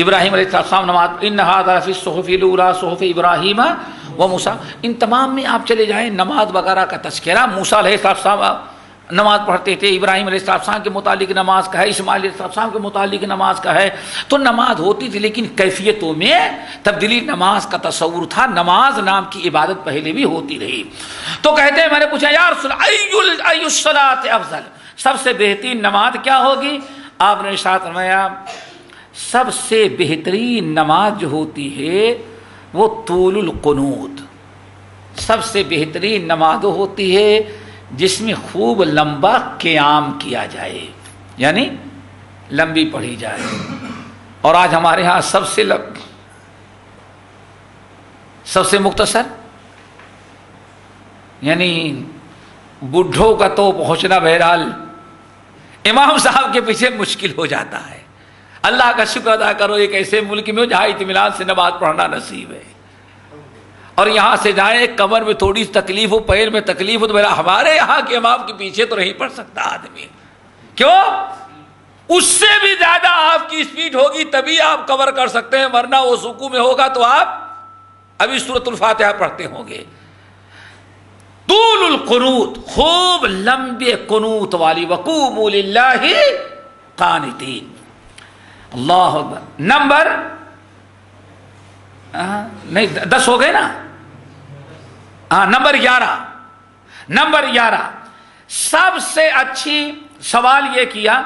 ابراہیم علیہ السلام نماز ان هذا فی الصحف الاولى صحف ابراہیم و موسیٰ, ان تمام میں آپ چلے جائیں نماز وغیرہ کا تذکرہ. موسیٰ علیہ السلام نماز پڑھتے تھے, ابراہیم علیہ السلام کے متعلق نماز کا ہے, اسماعیل علیہ السلام کے متعلق نماز کا ہے. تو نماز ہوتی تھی, لیکن کیفیتوں میں تبدیلی. نماز کا تصور تھا, نماز نام کی عبادت پہلے بھی ہوتی رہی. تو کہتے ہیں میں نے پوچھا یا رسول ای الصلاۃ افضل, سب سے بہترین نماز کیا ہوگی؟ آپ نے ارشاد فرمایا سب سے بہترین نماز جو ہوتی ہے وہ طول القنوت. سب سے بہترین نماز ہوتی ہے جس میں خوب لمبا قیام کیا جائے, یعنی لمبی پڑھی جائے. اور آج ہمارے ہاں سب سے مختصر, یعنی بڈھوں کا تو پہنچنا بہرحال امام صاحب کے پیچھے مشکل ہو جاتا ہے. اللہ کا شکر ادا کرو ایک ایسے ملک میں جہاں اطمینان سے نماز پڑھنا نصیب ہے. اور یہاں سے جائیں کمر میں تھوڑی تکلیف ہو, پیر میں تکلیف ہو, تو میرا ہمارے یہاں کے امام کے پیچھے تو نہیں پڑ سکتا آدمی. کیوں؟ اس سے بھی زیادہ آپ کی اسپیڈ ہوگی تبھی آپ کور کر سکتے ہیں, ورنہ وہ سکو میں ہوگا تو آپ ابھی سورۃ الفاتحہ پڑھتے ہوں گے. طول القنوت, خوب لمبے قنوت والی. وقوموا للہ قانتین. اللہ اکبر. نمبر نہیں 10 ہو گئے نا. نمبر 11 سب سے اچھی سوال یہ کیا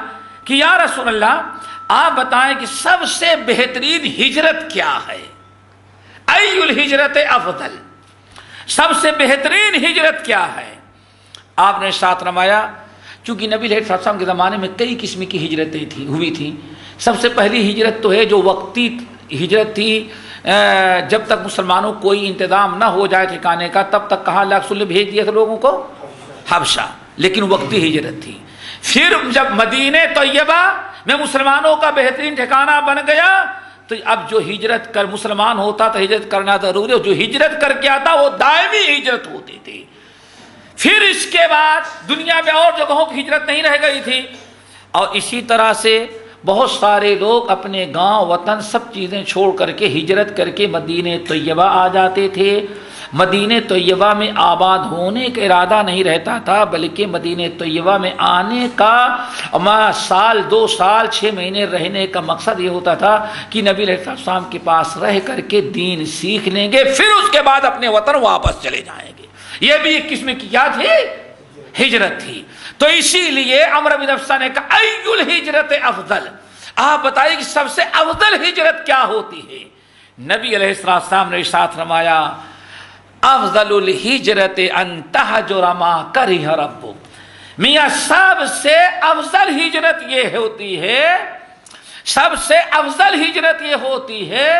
کہ یا رسول اللہ آپ بتائیں کہ سب سے بہترین ہجرت کیا ہے؟ ای الہجرت افضل, سب سے بہترین ہجرت کیا ہے؟ آپ نے ساتھ رمایا چونکہ نبی علیہ السلام کے زمانے میں کئی قسم کی ہجرتیں ہوئی تھیں. سب سے پہلی ہجرت تو ہے جو وقتی ہجرت تھی، جب تک مسلمانوں کو کوئی انتظام نہ ہو جائے ٹھکانے کا تب تک کہاں اللہ کے رسول نے بھیج دیا تھا لوگوں کو؟ حبشہ. لیکن وقتی ہجرت تھی. پھر جب مدینہ طیبہ میں مسلمانوں کا بہترین ٹھکانہ بن گیا تو اب جو ہجرت کر مسلمان ہوتا تھا ہجرت کرنا ضروری ہے، جو ہجرت کر کے آتا وہ دائمی ہجرت ہوتی تھی. پھر اس کے بعد دنیا میں اور جگہوں کی ہجرت نہیں رہ گئی تھی. اور اسی طرح سے بہت سارے لوگ اپنے گاؤں وطن سب چیزیں چھوڑ کر کے ہجرت کر کے مدینہ طیبہ آ جاتے تھے. مدینہ طیبہ میں آباد ہونے کا ارادہ نہیں رہتا تھا، بلکہ مدینہ طیبہ میں آنے کا سال 2 سال 6 مہینے رہنے کا مقصد یہ ہوتا تھا کہ نبی علیہ السلام کے پاس رہ کر کے دین سیکھ لیں گے، پھر اس کے بعد اپنے وطن واپس چلے جائیں گے. یہ بھی ایک قسم کی کیا تھی؟ ہجرت تھی. تو اسی لیے عمرو بن افسہ نے کہا ای الہجرت افضل، آپ بتائیے کہ سب سے افضل ہجرت کیا ہوتی ہے؟ نبی علیہ السلام نے ارشاد فرمایا افضل الہجرت ان تہجر ما کرہ ربک. میاں سب سے افضل ہجرت یہ ہوتی ہے، سب سے افضل ہجرت یہ ہوتی ہے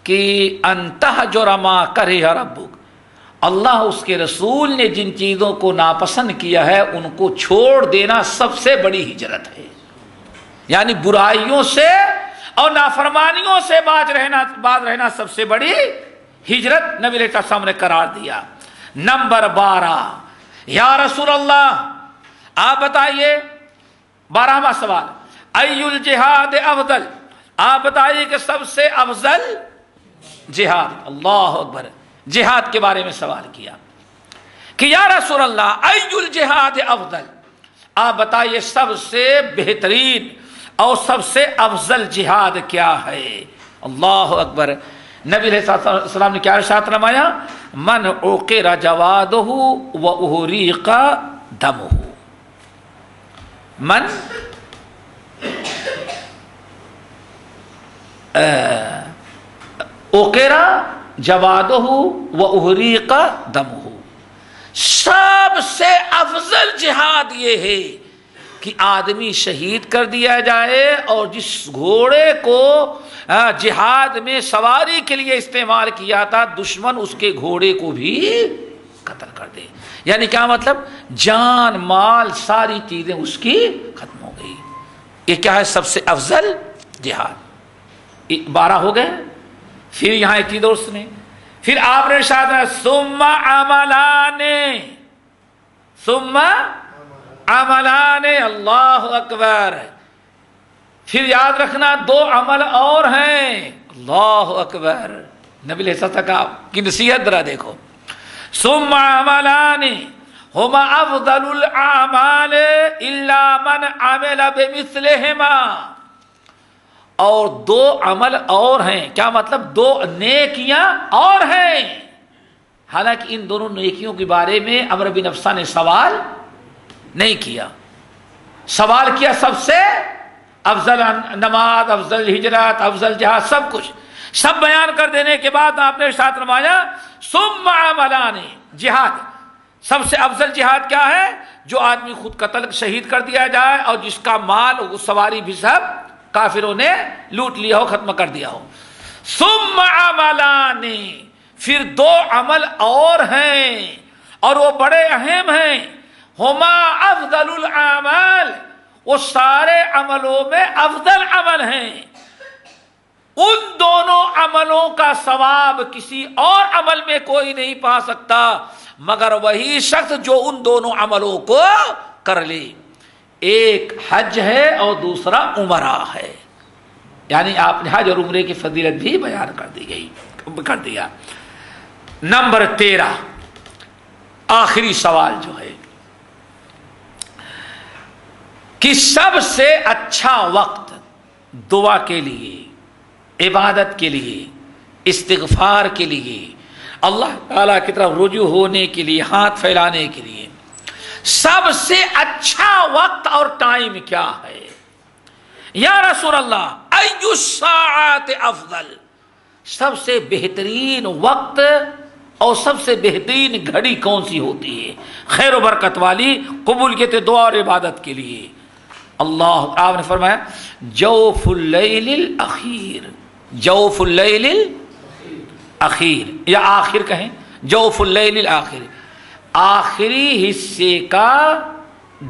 کہ ان تہجر ما کرہ ربک، اللہ اس کے رسول نے جن چیزوں کو ناپسند کیا ہے ان کو چھوڑ دینا سب سے بڑی ہجرت ہے. یعنی برائیوں سے اور نافرمانیوں سے باز رہنا سب سے بڑی ہجرت نبی علیہ السلام نے قرار دیا. نمبر 12، یا رسول اللہ آپ بتائیے، 12واں سوال، ای الجہاد افضل، آپ بتائیے کہ سب سے افضل جہاد. اللہ اکبر. جہاد کے بارے میں سوال کیا کہ یا رسول اللہ ای الجہاد افضل، آپ بتائیے سب سے بہترین اور سب سے افضل جہاد کیا ہے؟ اللہ اکبر. نبی علیہ السلام نے کیا ارشاد فرمایا؟ من عقر جوادہ و احریق دمہ. من عقر جوادہ و احریق دمہ، سب سے افضل جہاد یہ ہے کہ آدمی شہید کر دیا جائے اور جس گھوڑے کو جہاد میں سواری کے لیے استعمال کیا تھا دشمن اس کے گھوڑے کو بھی قتل کر دے. یعنی کیا مطلب؟ جان مال ساری چیزیں اس کی ختم ہو گئی. یہ کیا ہے؟ سب سے افضل جہاد. 12 ہو گئے. پھر یہاں ایک چیز اور سنیں، پھر آپ نے ارشاد ثم عملان، ثم عملان. اللہ اکبر. پھر یاد رکھنا 2 عمل اور ہیں. اللہ اکبر. نبی علیہ السلام کی نصیحت ذرا دیکھو. ثم عملان ہما افضل الاعمال الا من عمل بمثلہما. اور 2 عمل اور ہیں. کیا مطلب؟ 2 نیکیاں اور ہیں. حالانکہ ان دونوں نیکیوں کے بارے میں عمرو بن افسہ نے سوال نہیں کیا. سوال کیا سب سے افضل نماز، افضل ہجرت، افضل جہاد، سب کچھ سب بیان کر دینے کے بعد آپ نے ارشاد فرمایا ثم عملان. جہاد سب سے افضل جہاد کیا ہے؟ جو آدمی خود قتل شہید کر دیا جائے اور جس کا مال سواری بھی سب کافروں نے لوٹ لیا ہو، ختم کر دیا ہو. ثم عملان، پھر 2 عمل اور ہیں اور وہ بڑے اہم ہیں. ہما افضل الاعمال، وہ سارے عملوں میں افضل عمل ہیں. ان دونوں عملوں کا ثواب کسی اور عمل میں کوئی نہیں پا سکتا مگر وہی شخص جو ان دونوں عملوں کو کر لے. ایک حج ہے اور دوسرا عمرہ ہے. یعنی آپ نے حج اور عمرے کی فضیلت بھی بیان کر دیا. نمبر 13، آخری سوال جو ہے کہ سب سے اچھا وقت دعا کے لیے، عبادت کے لیے، استغفار کے لیے، اللہ تعالیٰ کی طرف رجوع ہونے کے لیے، ہاتھ پھیلانے کے لیے سب سے اچھا وقت اور ٹائم کیا ہے؟ یا رسول اللہ ای الساعات افضل، سب سے بہترین وقت اور سب سے بہترین گھڑی کون سی ہوتی ہے خیر و برکت والی قبولیت دعا اور عبادت کے لیے؟ اللہ آپ نے فرمایا جوف اللیل الاخیر، جوف اللیل الاخیر یا آخر کہیں، جوف اللیل الاخر، آخری حصے کا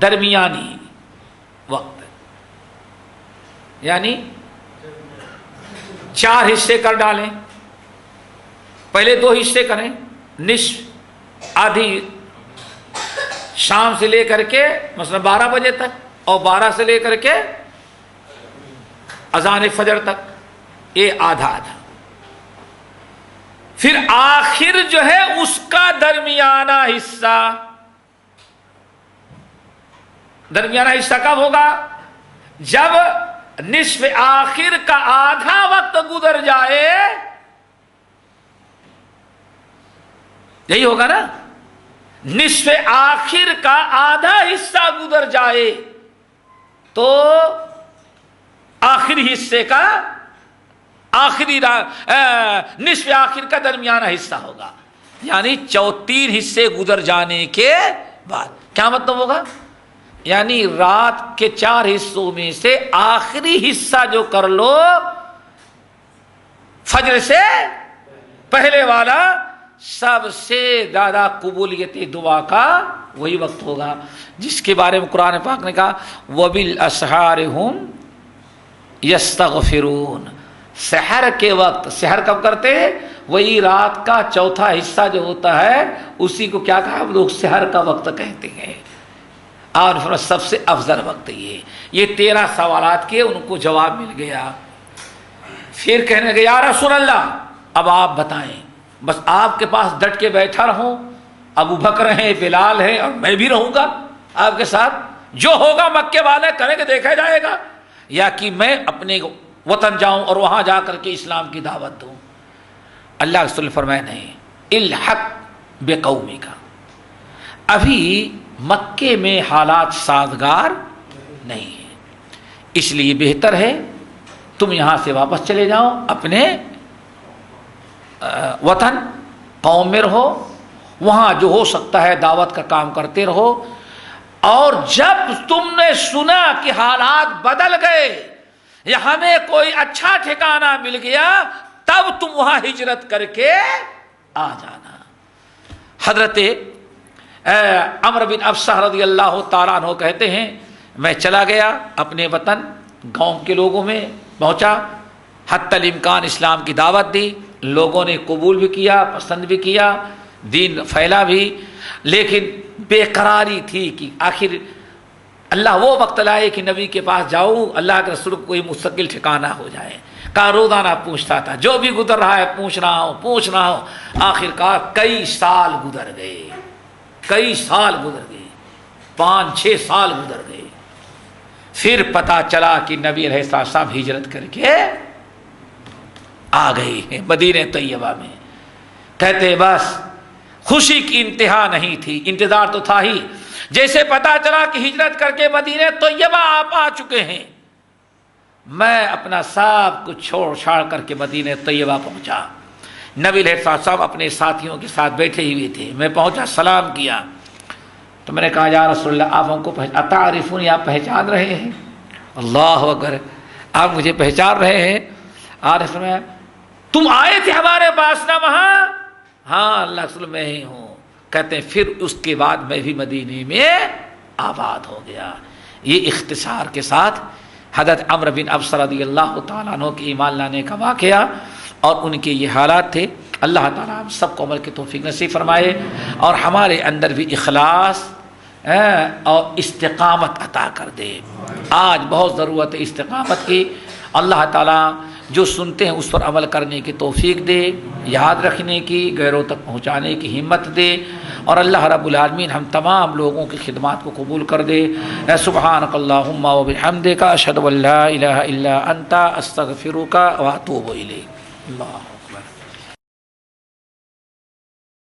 درمیانی وقت، یعنی 4 حصے کر ڈالیں، پہلے 2 حصے کریں، نصف آدھی شام سے لے کر کے مثلا 12 بجے تک، اور 12 سے لے کر کے اذان فجر تک، یہ آدھا آدھا، پھر آخر جو ہے اس کا درمیانہ حصہ، درمیانہ حصہ کب ہوگا؟ جب نصف آخر کا آدھا وقت گزر جائے، یہی ہوگا نا، نصف آخر کا آدھا حصہ گزر جائے تو آخری حصے کا آخری نصف آخر کا درمیانہ حصہ ہوگا، یعنی 3 حصے گزر جانے کے بعد کیا مطلب ہوگا؟ یعنی رات کے 4 حصوں میں سے آخری حصہ جو کر لو فجر سے پہلے والا، سب سے زیادہ قبولیت دعا کا وہی وقت ہوگا جس کے بارے میں قرآن پاک نے کہا وَبِالْأَسْحَارِ هُمْ يَسْتَغْفِرُونَ، سحر کے وقت، سحر کب کرتے ہیں؟ وہی رات کا 4تھا حصہ جو ہوتا ہے اسی کو کیا کہا ہم لوگ سحر کا وقت کہتے ہیں، اور سب سے افضل وقت یہ 13 سوالات کے ان کو جواب مل گیا۔ پھر کہنے لگے یا رسول اللہ اب آپ بتائیں، بس آپ کے پاس ڈٹ کے بیٹھا رہوں، ابو بکر ہیں، بلال ہیں، اور میں بھی رہوں گا آپ کے ساتھ، جو ہوگا مکے والے کریں گے دیکھا جائے گا، یا کہ میں اپنے وطن جاؤں اور وہاں جا کر کے اسلام کی دعوت دوں؟ اللہ کے رسول نے فرمایا نہیں، الحق بقومک، ابھی مکے میں حالات سازگار نہیں ہیں، اس لیے بہتر ہے تم یہاں سے واپس چلے جاؤ، اپنے وطن قوم میں رہو، وہاں جو ہو سکتا ہے دعوت کا کام کرتے رہو، اور جب تم نے سنا کہ حالات بدل گئے یا ہمیں کوئی اچھا ٹھکانہ مل گیا تب تم وہاں ہجرت کر کے آ جانا۔ حضرت عمرو بن ابسہ رضی اللہ تعالیٰ عنہ کہتے ہیں میں چلا گیا اپنے وطن، گاؤں کے لوگوں میں پہنچا، حتی الامکان اسلام کی دعوت دی، لوگوں نے قبول بھی کیا، پسند بھی کیا، دین پھیلا بھی، لیکن بے قراری تھی کہ آخر اللہ وہ وقت لائے کہ نبی کے پاس جاؤں، اللہ کے رسول کو کوئی مستقل ٹھکانہ ہو جائے۔ کا روزانہ پوچھتا تھا، جو بھی گزر رہا ہے پوچھ رہا ہوں، آخر کار کئی سال گزر گئے، 5-6 سال گزر گئے، پھر پتا چلا کہ نبی علیہ السلام ہجرت کر کے آ گئی ہیں مدینہ طیبہ میں۔ کہتے بس خوشی کی انتہا نہیں تھی، انتظار تو تھا ہی، جیسے پتا چلا کہ ہجرت کر کے مدینہ طیبہ آپ آ چکے ہیں، میں اپنا سب کچھ چھوڑ چھاڑ کر کے مدینہ طیبہ پہنچا۔ نبی علیہ السلام اپنے ساتھیوں کے ساتھ بیٹھے ہوئے تھے، میں پہنچا، سلام کیا تو میں نے کہا یا رسول اللہ آپ ہم کو اتعرفونی، آپ پہچان رہے ہیں؟ اللہ اکبر، آپ مجھے پہچان رہے ہیں؟ عارف میں تم آئے تھے ہمارے پاس نا وہاں؟ ہاں اللہ رسول میں ہی ہوں۔ کہتے ہیں پھر اس کے بعد میں بھی مدینے میں آباد ہو گیا۔ یہ اختصار کے ساتھ حضرت عمرو بن ابسہ رضی اللہ تعالیٰ عنہ کے ایمان لانے کا واقعہ اور ان کے یہ حالات تھے۔ اللہ تعالیٰ ہم سب کو عمل کی توفیق نصیب فرمائے اور ہمارے اندر بھی اخلاص اور استقامت عطا کر دے۔ آج بہت ضرورت ہے استقامت کی، اللہ تعالیٰ جو سنتے ہیں اس پر عمل کرنے کی توفیق دے، یاد رکھنے کی، غیروں تک پہنچانے کی ہمت دے، اور اللہ رب العالمین ہم تمام لوگوں کی خدمات کو قبول کر دے۔ سبحانک اللہم و بحمدک، اشہد ان لا الہ الا انت، استغفرک و اتوب الیک۔ اللہ